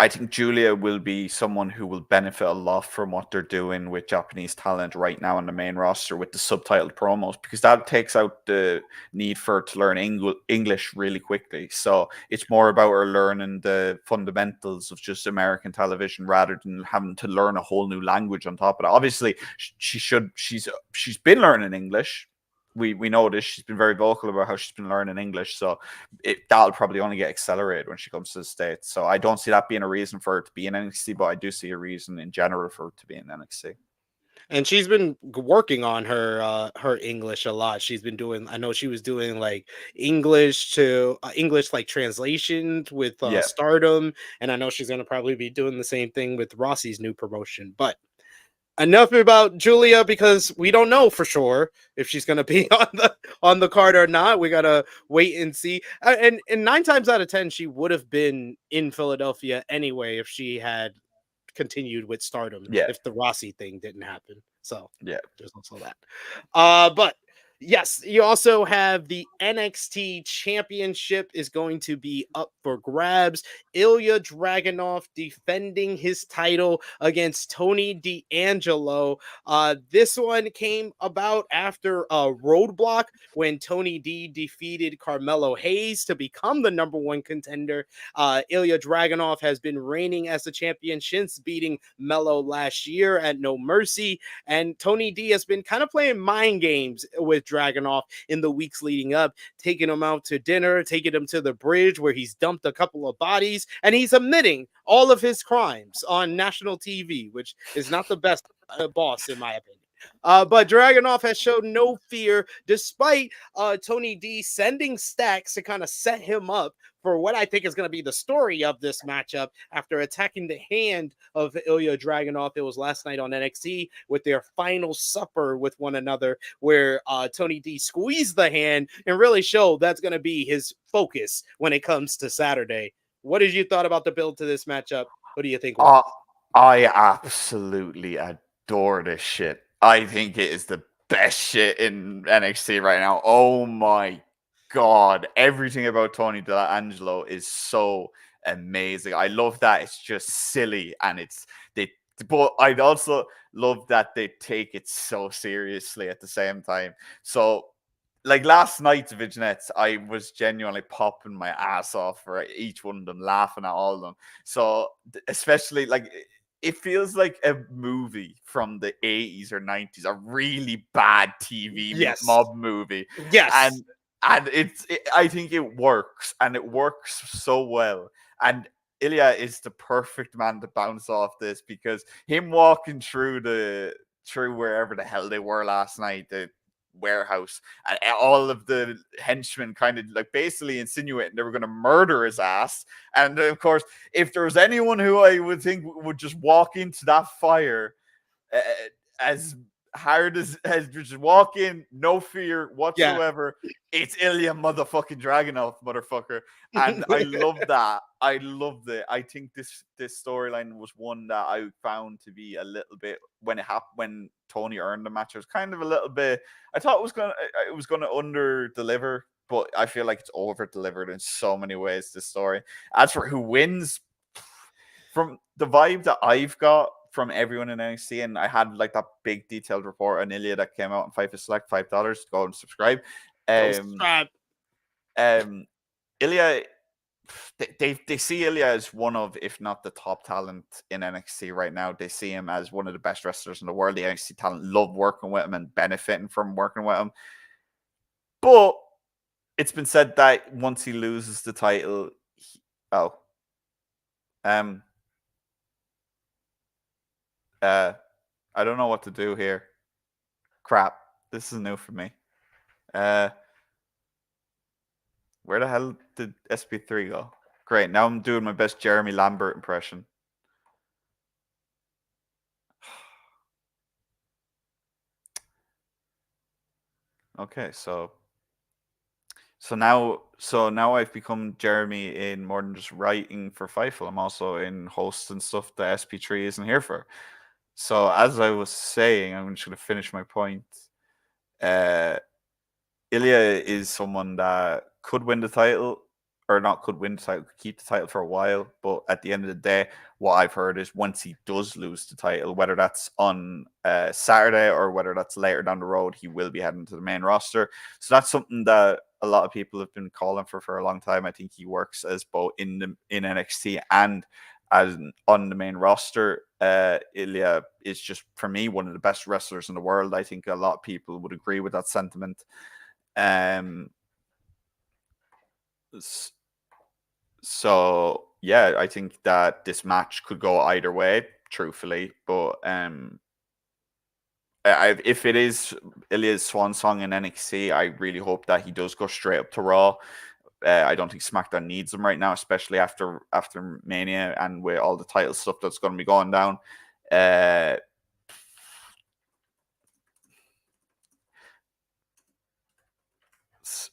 I think Julia will be someone who will benefit a lot from what they're doing with Japanese talent right now on the main roster with the subtitled promos, because that takes out the need for her to learn English really quickly. So it's more about her learning the fundamentals of just American television rather than having to learn a whole new language on top of it. Obviously, she's been learning English. We know this. She's been very vocal about how she's been learning English. So that'll probably only get accelerated when she comes to the States. So I don't see that being a reason for her to be in NXT, but I do see a reason in general for her to be in NXT. And she's been working on her English a lot. She's been doing, I know she was doing like English to English, like translations with Yeah. Stardom, and I know she's going to probably be doing the same thing with Rossi's new promotion. But enough about Julia, because we don't know for sure if she's going to be on the card or not. We got to wait and see. And 9 times out of 10 she would have been in Philadelphia anyway if she had continued with Stardom, Yeah. if the Rossi thing didn't happen. So Yeah. there's also that. But yes, you also have the NXT Championship is going to be up for grabs. Ilya Dragunov defending his title against Tony D'Angelo. This one came about after a roadblock when Tony D defeated Carmelo Hayes to become the number one contender. Ilya Dragunov has been reigning as the champion since beating Melo last year at No Mercy, and Tony D has been kind of playing mind games with Dragunov in the weeks leading up, taking him out to dinner, taking him to the bridge where he's dumped a couple of bodies, and he's admitting all of his crimes on national TV, which is not the best boss in my opinion. But Dragunov has shown no fear, despite Tony D sending stacks to kind of set him up for what I think is going to be the story of this matchup after attacking the hand of Ilya Dragunov. It was last night on NXT with their final supper with one another, where Tony D squeezed the hand and really showed that's going to be his focus when it comes to Saturday. What did you thought about the build to this matchup? What do you think? I absolutely adore this shit. I think it is the best shit in NXT right now. Oh my god. Everything about Tony D'Angelo is so amazing. I love that it's just silly, and but I'd also love that they take it so seriously at the same time. So like last night's vignettes, I was genuinely popping my ass off for each one of them, laughing at all of them. So especially like it feels like a movie from the 80s or 90s, a really bad TV Yes. mob movie. Yes. And I think it works, and it works so well. And Ilya is the perfect man to bounce off this, because him walking through wherever the hell they were last night, the warehouse, and all of the henchmen kind of like basically insinuating they were going to murder his ass. And of course, if there was anyone who I would think would just walk into that fire as hard as just walk in, no fear whatsoever, it's Ilya motherfucking Dragunov, motherfucker. And I love that. I loved it. I think this storyline was one that I found to be a little bit, when it happened, when Tony earned the match, it was kind of a little bit, I thought it was gonna under deliver, but I feel like it's over delivered in so many ways, this story. As for who wins, from the vibe that I've got from everyone in NXT, and I had like that big detailed report on Ilya that came out on Fightful Select, $5. Go and subscribe. Ilya, they see Ilya as one of, if not the top talent in NXT right now. They see him as one of the best wrestlers in the world. The NXT talent love working with him and benefiting from working with him. But it's been said that once he loses the title, I don't know what to do here. Crap. This is new for me. Where the hell did SP3 go? Great. Now I'm doing my best Jeremy Lambert impression. Okay, so now I've become Jeremy in more than just writing for Fightful. I'm also in hosts and stuff that SP3 isn't here for. So as I was saying, I'm just going to finish my point. Ilya is someone that could win the title, or not could win the title, could keep the title for a while. But at the end of the day, what I've heard is once he does lose the title, whether that's on Saturday or whether that's later down the road, he will be heading to the main roster. So that's something that a lot of people have been calling for a long time. I think he works as both in NXT and as on the main roster. Ilya is just, for me, one of the best wrestlers in the world. I think a lot of people would agree with that sentiment. So yeah, I think that this match could go either way, truthfully. But if it is Ilya's swan song in NXT, I really hope that he does go straight up to Raw. I don't think SmackDown needs him right now, especially after Mania and with all the title stuff that's going to be going down.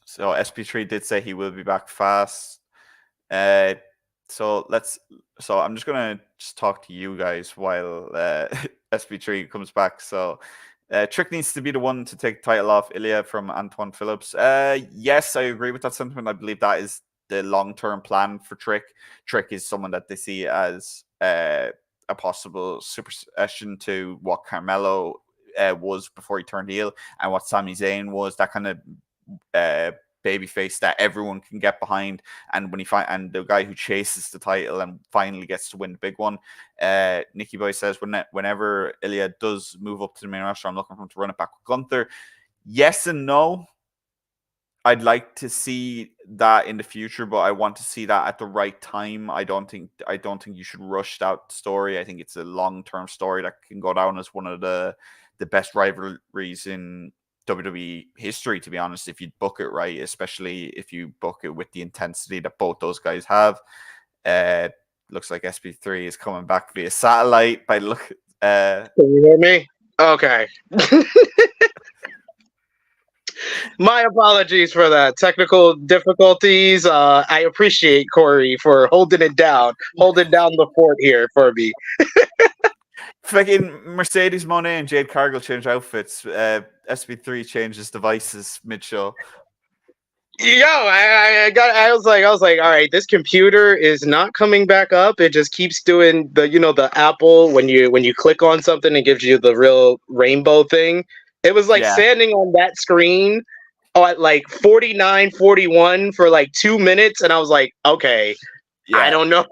So SP3 did say he will be back fast. So I'm just gonna talk to you guys while SP3 comes back. So Trick needs to be the one to take the title off Ilya from Antoine Phillips. Yes, I agree with that sentiment. I believe that is the long-term plan for Trick. Trick is someone that they see as a possible supersession to what Carmelo was before he turned heel, and what Sami Zayn was, that kind of babyface that everyone can get behind. And when and the guy who chases the title and finally gets to win the big one. Nicky Boy says whenever Ilya does move up to the main roster, I'm looking for him to run it back with Gunther. Yes and no. I'd like to see that in the future, but I want to see that at the right time. I don't think you should rush that story. I think it's a long-term story that can go down as one of the best rivalries in WWE history, to be honest, if you book it right, especially if you book it with the intensity that both those guys have. Looks like SP3 is coming back via satellite. Can you hear me? Okay. My apologies for that. Technical difficulties. I appreciate Corey for holding down the fort here for me. Fucking Mercedes Moné and Jade Cargill change outfits. SP3 changes devices mid-show. Yo, I was like, all right, this computer is not coming back up. It just keeps doing the Apple when you click on something, it gives you the real rainbow thing. It was like standing on that screen at like 49-41 for like 2 minutes, and I was like, okay, I don't know.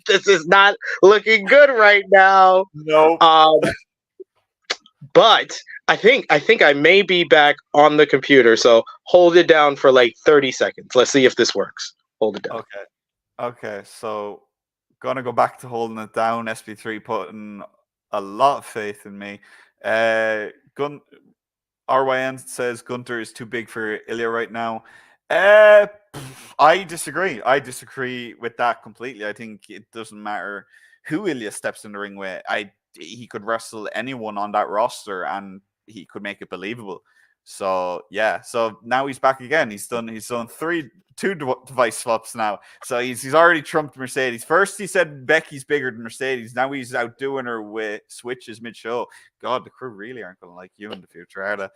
This is not looking good right now. Nope. But I think I may be back on the computer, so hold it down for like 30 seconds. Let's see if this works. Hold it down. Okay, so gonna go back to holding it down. SP3 putting a lot of faith in me. RYN says Gunter is too big for Ilya right now. I disagree. I disagree with that completely. I think it doesn't matter who Ilya steps in the ring with. He could wrestle anyone on that roster and he could make it believable. So yeah, so now he's back again. He's done two device swaps now. So he's already trumped Mercedes. First he said Becky's bigger than Mercedes. Now he's outdoing her with switches mid-show. God, the crew really aren't going to like you in the future, are they?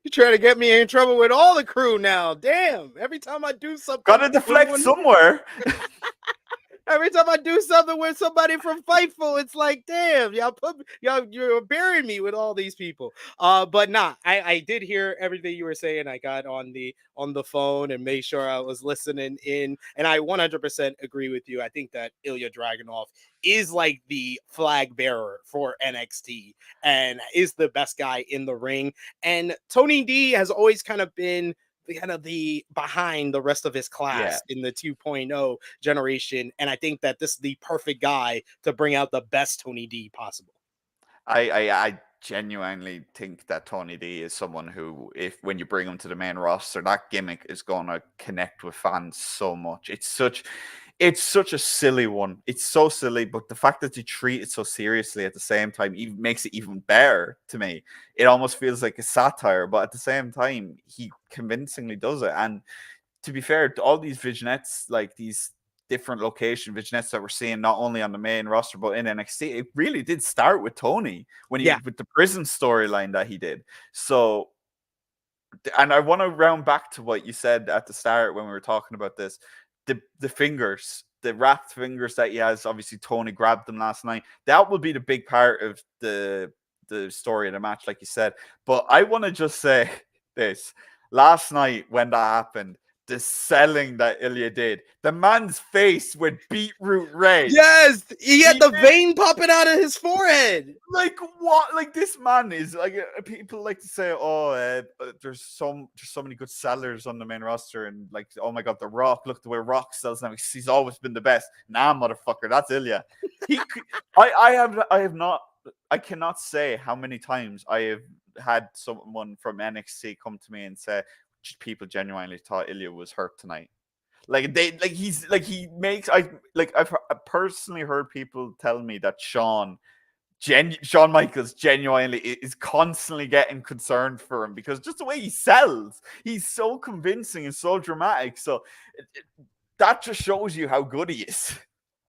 You're trying to get me in trouble with all the crew now. Damn! Every time I do something, gotta deflect somewhere. Every time I do something with somebody from Fightful, it's like, damn, you're burying me with all these people. But I did hear everything you were saying. I got on the phone and made sure I was listening in, and I 100% agree with you. I think that Ilya Dragunov is like the flag bearer for NXT and is the best guy in the ring. And Tony D has always kind of been the behind the rest of his class in the 2.0 generation, and I think that this is the perfect guy to bring out the best Tony D possible. I genuinely think that Tony D is someone who, when you bring him to the main roster, that gimmick is going to connect with fans so much. It's such a silly one. It's so silly, but the fact that you treat it so seriously at the same time even makes it even better to me. It almost feels like a satire, but at the same time, he convincingly does it. And to be fair, all these vignettes, like these different location vignettes that we're seeing not only on the main roster but in NXT, it really did start with Tony with the prison storyline that he did. So, and I want to round back to what you said at the start when we were talking about this. The fingers, the wrapped fingers that he has, obviously Tony grabbed them last night. That will be the big part of the story of the match, like you said. But I want to just say this. Last night when that happened, the selling that Ilya did, the man's face went beetroot red. Yes, he had the vein popping out of his forehead. Like what? Like this man is like people like to say, oh, there's so many good sellers on the main roster, and like, oh my god, The Rock. Look the way Rock sells now. He's always been the best. Nah, motherfucker, that's Ilya. I cannot say how many times I have had someone from NXT come to me and say people genuinely thought Ilya was hurt tonight. I've personally heard people tell me that Shawn Michaels genuinely is constantly getting concerned for him because just the way he sells, he's so convincing and so dramatic. So that just shows you how good he is.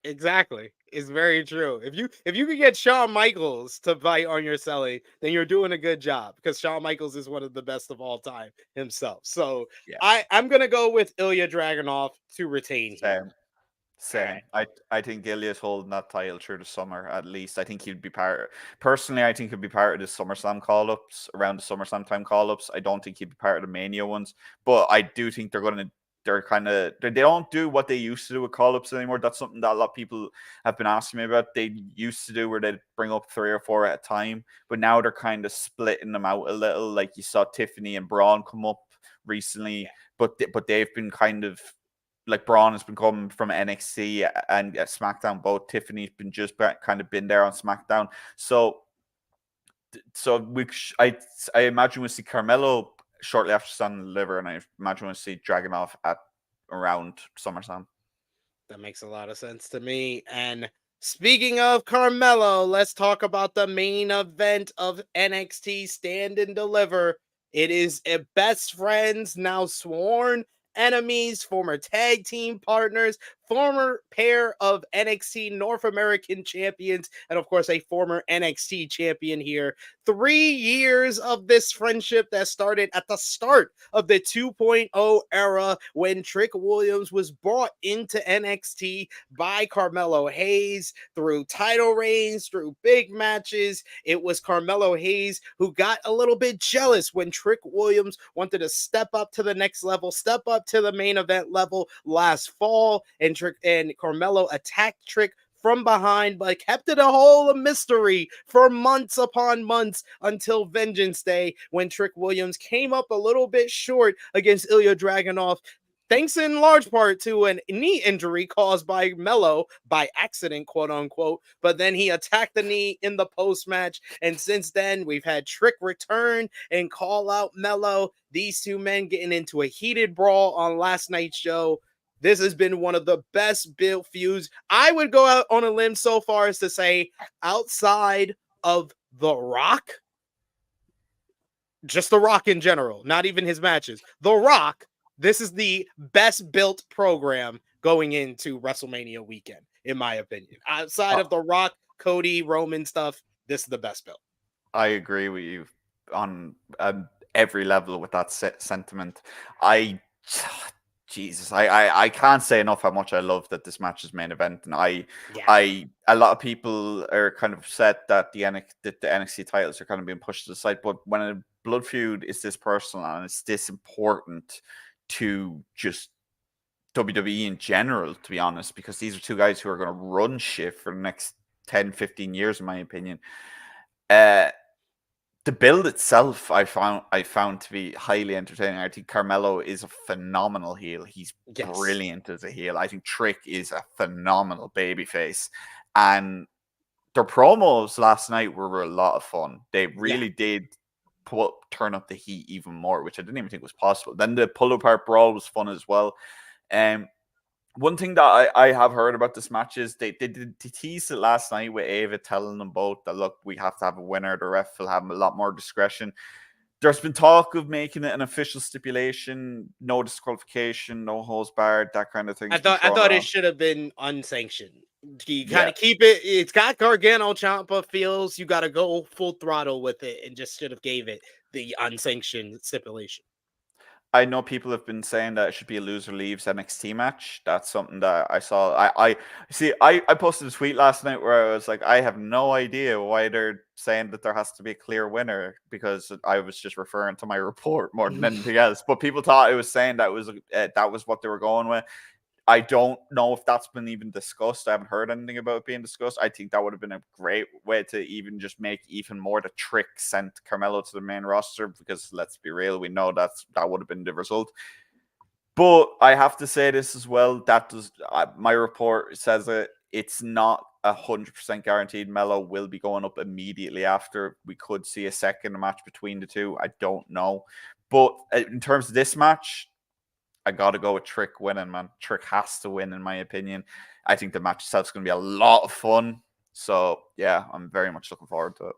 Exactly. It's very true. If you could get Shawn Michaels to bite on your selling, then you're doing a good job because Shawn Michaels is one of the best of all time himself. So I'm gonna go with Ilya Dragunov to retain here. Same. I think Ilya's holding that title through the summer at least. I think he'd be personally, I think he'd be part of the SummerSlam call-ups, around the SummerSlam time call-ups. I don't think he'd be part of the Mania ones, but I do think they don't do what they used to do with call-ups anymore. That's something that a lot of people have been asking me about. They used to do where they'd bring up 3 or 4 at a time, but now they're kind of splitting them out a little. Like you saw Tiffany and Braun come up recently, but they've been kind of like Braun has been coming from NXT and SmackDown. Both Tiffany's been been there on SmackDown. So I imagine we'll see Carmelo shortly after Stand Deliver, and I imagine we'll see Dragunov at around SummerSlam. That makes a lot of sense to me. And speaking of Carmelo, let's talk about the main event of NXT Stand and Deliver. It is a best friends, now sworn enemies, former tag team partners, former pair of NXT North American champions, and of course, a former NXT champion here. 3 years of this friendship that started at the start of the 2.0 era when Trick Williams was brought into NXT by Carmelo Hayes through title reigns, through big matches. It was Carmelo Hayes who got a little bit jealous when Trick Williams wanted to step up to the next level, step up to the main event level last fall, and Carmelo attacked Trick from behind, but kept it a whole mystery for months upon months until Vengeance Day, when Trick Williams came up a little bit short against Ilya Dragunov, thanks in large part to an knee injury caused by Melo by accident, quote unquote. But then he attacked the knee in the post match. And since then, we've had Trick return and call out Melo. These two men getting into a heated brawl on last night's show. This has been one of the best built feuds. I would go out on a limb so far as to say, outside of The Rock, just The Rock in general, not even his matches, The Rock, this is the best built program going into WrestleMania weekend, in my opinion. Outside of The Rock, Cody, Roman stuff, this is the best built. I agree with you on every level with that sentiment. Jesus, I can't say enough how much I love that this match is main event, and a lot of people are kind of upset that the NXT titles are kind of being pushed to the side, but when a blood feud is this personal and it's this important to just WWE in general, to be honest, because these are two guys who are going to run shit for the next 10, 15 years, in my opinion. The build itself, I found to be highly entertaining. I think Carmelo is a phenomenal heel. He's brilliant as a heel. I think Trick is a phenomenal babyface, and their promos last night were a lot of fun. They really did turn up the heat even more, which I didn't even think was possible. Then the pull apart brawl was fun as well. One thing that I have heard about this match is they teased it last night with Ava telling them both that, look, we have to have a winner. The ref will have a lot more discretion. There's been talk of making it an official stipulation, no disqualification, no holds barred, that kind of thing. I thought it should have been unsanctioned. You kind of keep it. It's got Gargano Ciampa feels. You got to go full throttle with it, and just should have gave it the unsanctioned stipulation. I know people have been saying that it should be a loser leaves NXT match. That's something that I saw. I posted a tweet last night where I was like, I have no idea why they're saying that there has to be a clear winner, because I was just referring to my report more than anything else. But people thought it was saying that was what they were going with. I don't know if that's been even discussed. I haven't heard anything about it being discussed. I think that would have been a great way to even just make even more the Trick sent Carmelo to the main roster, because let's be real, we know that would have been the result. But I have to say this as well. My report says it's not 100% guaranteed Melo will be going up immediately after. We could see a second match between the two. I don't know. But in terms of this match, I got to go with Trick winning, man. Trick has to win, in my opinion. I think the match itself is going to be a lot of fun. So, yeah, I'm very much looking forward to it.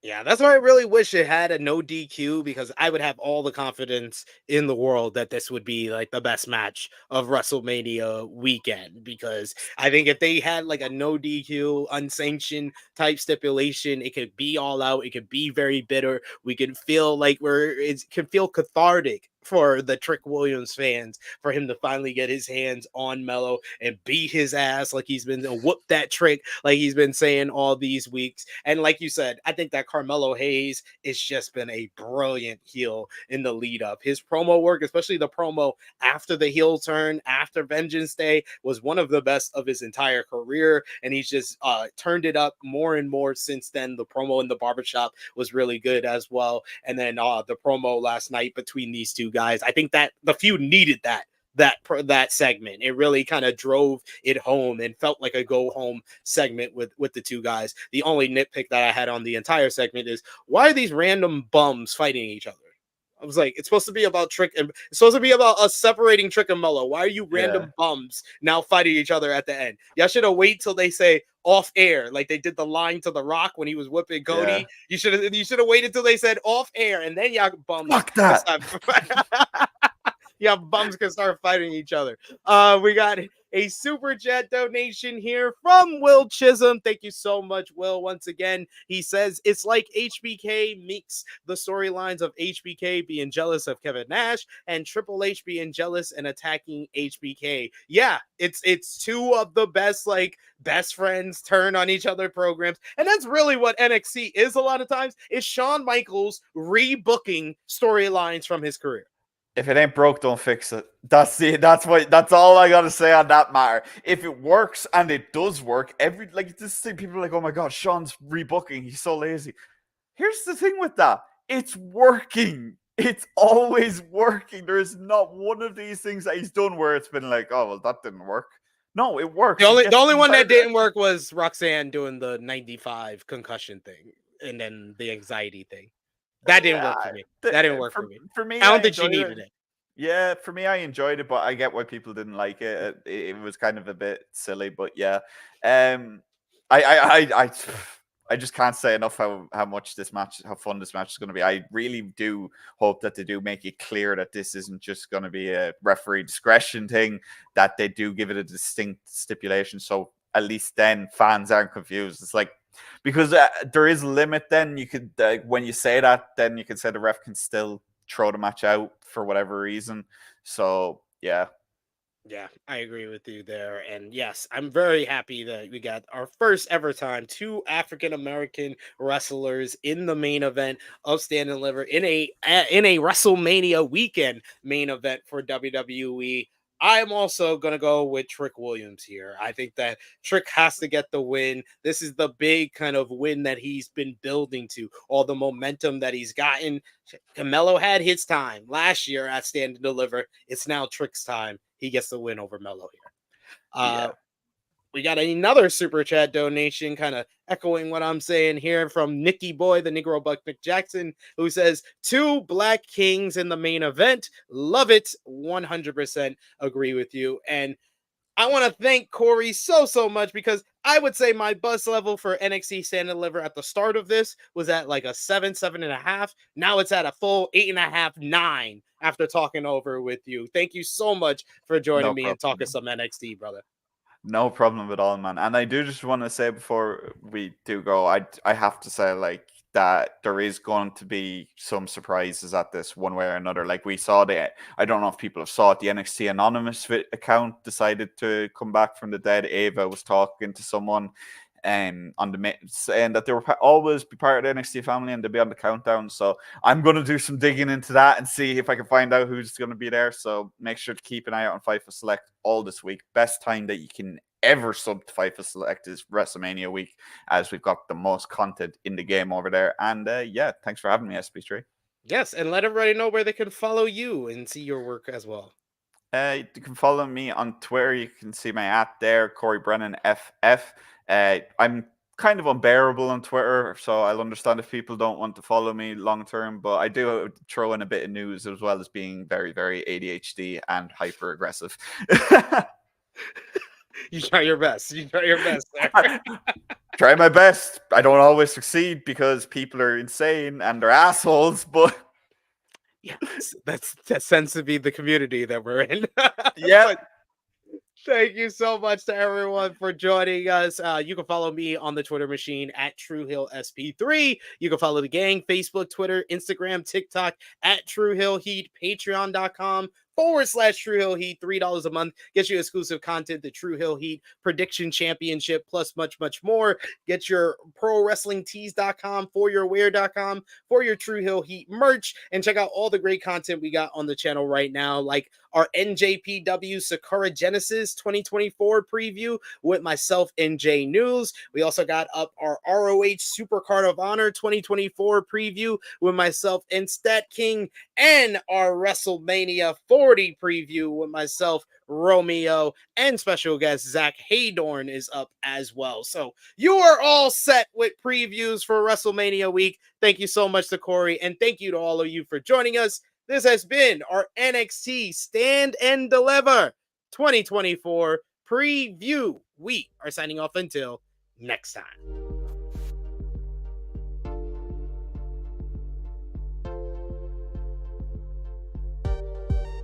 Yeah, that's why I really wish it had a no DQ, because I would have all the confidence in the world that this would be like the best match of WrestleMania weekend. Because I think if they had like a no DQ, unsanctioned type stipulation, it could be all out. It could be very bitter. We can feel like it can feel cathartic for the Trick Williams fans, for him to finally get his hands on Melo and beat his ass like he's been, whoop that Trick like he's been saying all these weeks. And like you said, I think that Carmelo Hayes has just been a brilliant heel in the lead up. His promo work, especially the promo after the heel turn, after Vengeance Day, was one of the best of his entire career. And he's just turned it up more and more since then. The promo in the barbershop was really good as well. And then the promo last night between these two guys, I think that the feud needed that segment. It really kind of drove it home and felt like a go home segment with the two guys. The only nitpick that I had on the entire segment is, why are these random bums fighting each other? I was like, it's supposed to be about Trick, and it's supposed to be about us separating Trick and Melo. Why are you random bums now fighting each other at the end? Y'all should have waited till they say off air, like they did the line to The Rock when he was whipping Cody. You should have waited till they said off air, and then y'all bums. Fuck that. Yeah, bums can start fighting each other. We got a super chat donation here from Will Chisholm. Thank you so much, Will. Once again, he says it's like HBK makes the storylines of HBK being jealous of Kevin Nash and Triple H being jealous and attacking HBK. Yeah, it's two of the best best friends turn on each other programs, and that's really what NXT is a lot of times. Is Shawn Michaels rebooking storylines from his career. If it ain't broke, don't fix it. That's all I gotta say on that matter. If it works, and it does work, this thing, people are like, oh my god, Sean's rebooking, he's so lazy. Here's the thing with that. It's working. It's always working. There is not one of these things that he's done where it's been like, oh well, that didn't work. No, it works. The only one that didn't work was Roxanne doing the 95 concussion thing and then the anxiety thing. That didn't work for me. That didn't work for me. For me, I don't think she needed it. Yeah, for me, I enjoyed it, but I get why people didn't like it. It was kind of a bit silly, but yeah. I just can't say enough how fun this match is going to be. I really do hope that they do make it clear that this isn't just going to be a referee discretion thing, that they do give it a distinct stipulation. So at least then fans aren't confused. It's like, because there is a limit then you could, when you say that, then you can say the ref can still throw the match out for whatever reason. So, yeah. Yeah, I agree with you there. And yes, I'm very happy that we got our first ever time 2 African-American wrestlers in the main event of Stand and Deliver in a WrestleMania weekend main event for WWE. I'm also going to go with Trick Williams here. I think that Trick has to get the win. This is the big kind of win that he's been building to, all the momentum that he's gotten. Carmelo had his time last year at Stand and Deliver. It's now Trick's time. He gets the win over Melo here. We got another super chat donation, kind of echoing what I'm saying here, from Nicky Boy, the Negro Buck McJackson, who says 2 Black Kings in the main event. Love it. 100% agree with you. And I want to thank Corey so much, because I would say my buzz level for NXT Stand and Deliver at the start of this was at like a 7.5. Now it's at a full 8.5, 9 after talking over with you. Thank you so much for joining me and talking some NXT, brother. No problem at all, man. And I do just want to say before we do go, I have to say, like, that there is going to be some surprises at this one way or another. Like we saw I don't know if people have saw it, the NXT Anonymous account decided to come back from the dead. Ava was talking to someone on the saying that they will always be part of the NXT family and they'll be on the countdown. So I'm going to do some digging into that and see if I can find out who's going to be there. So make sure to keep an eye out on Fightful Select all this week. Best time that you can ever sub to Fightful Select is WrestleMania week, as we've got the most content in the game over there. And yeah, thanks for having me, SB3. Yes, and let everybody know where they can follow you and see your work as well. You can follow me on Twitter. You can see my @ there, Corey Brennan FF. I'm kind of unbearable on Twitter, so I'll understand if people don't want to follow me long term, but I do throw in a bit of news, as well as being very, very ADHD and hyper aggressive. You try your best. You try your best there. Try my best. I don't always succeed because people are insane and they're assholes, but yeah, that tends to be the community that we're in. Yeah. Thank you so much to everyone for joining us. You can follow me on the Twitter machine at TrueHillSP3. You can follow the gang, Facebook, Twitter, Instagram, TikTok at TrueHillHeat, Patreon.com/True Hill Heat. $3 a month gets you exclusive content, the True Hill Heat Prediction Championship, plus much more. Get your ProWrestlingTees.com, ForYourWear.com for your True Hill Heat merch, and check out all the great content we got on the channel right now, like our NJPW Sakura Genesis 2024 preview with myself and Jay News. We also got up our ROH Supercard of Honor 2024 preview with myself and Stat King, and our WrestleMania 40 preview with myself, Romeo, and special guest Zach Haydorn is up as well. So you are all set with previews for WrestleMania week. Thank you so much to Corey, and thank you to all of you for joining us. This has been our NXT Stand and Deliver 2024 preview. We are signing off until next time.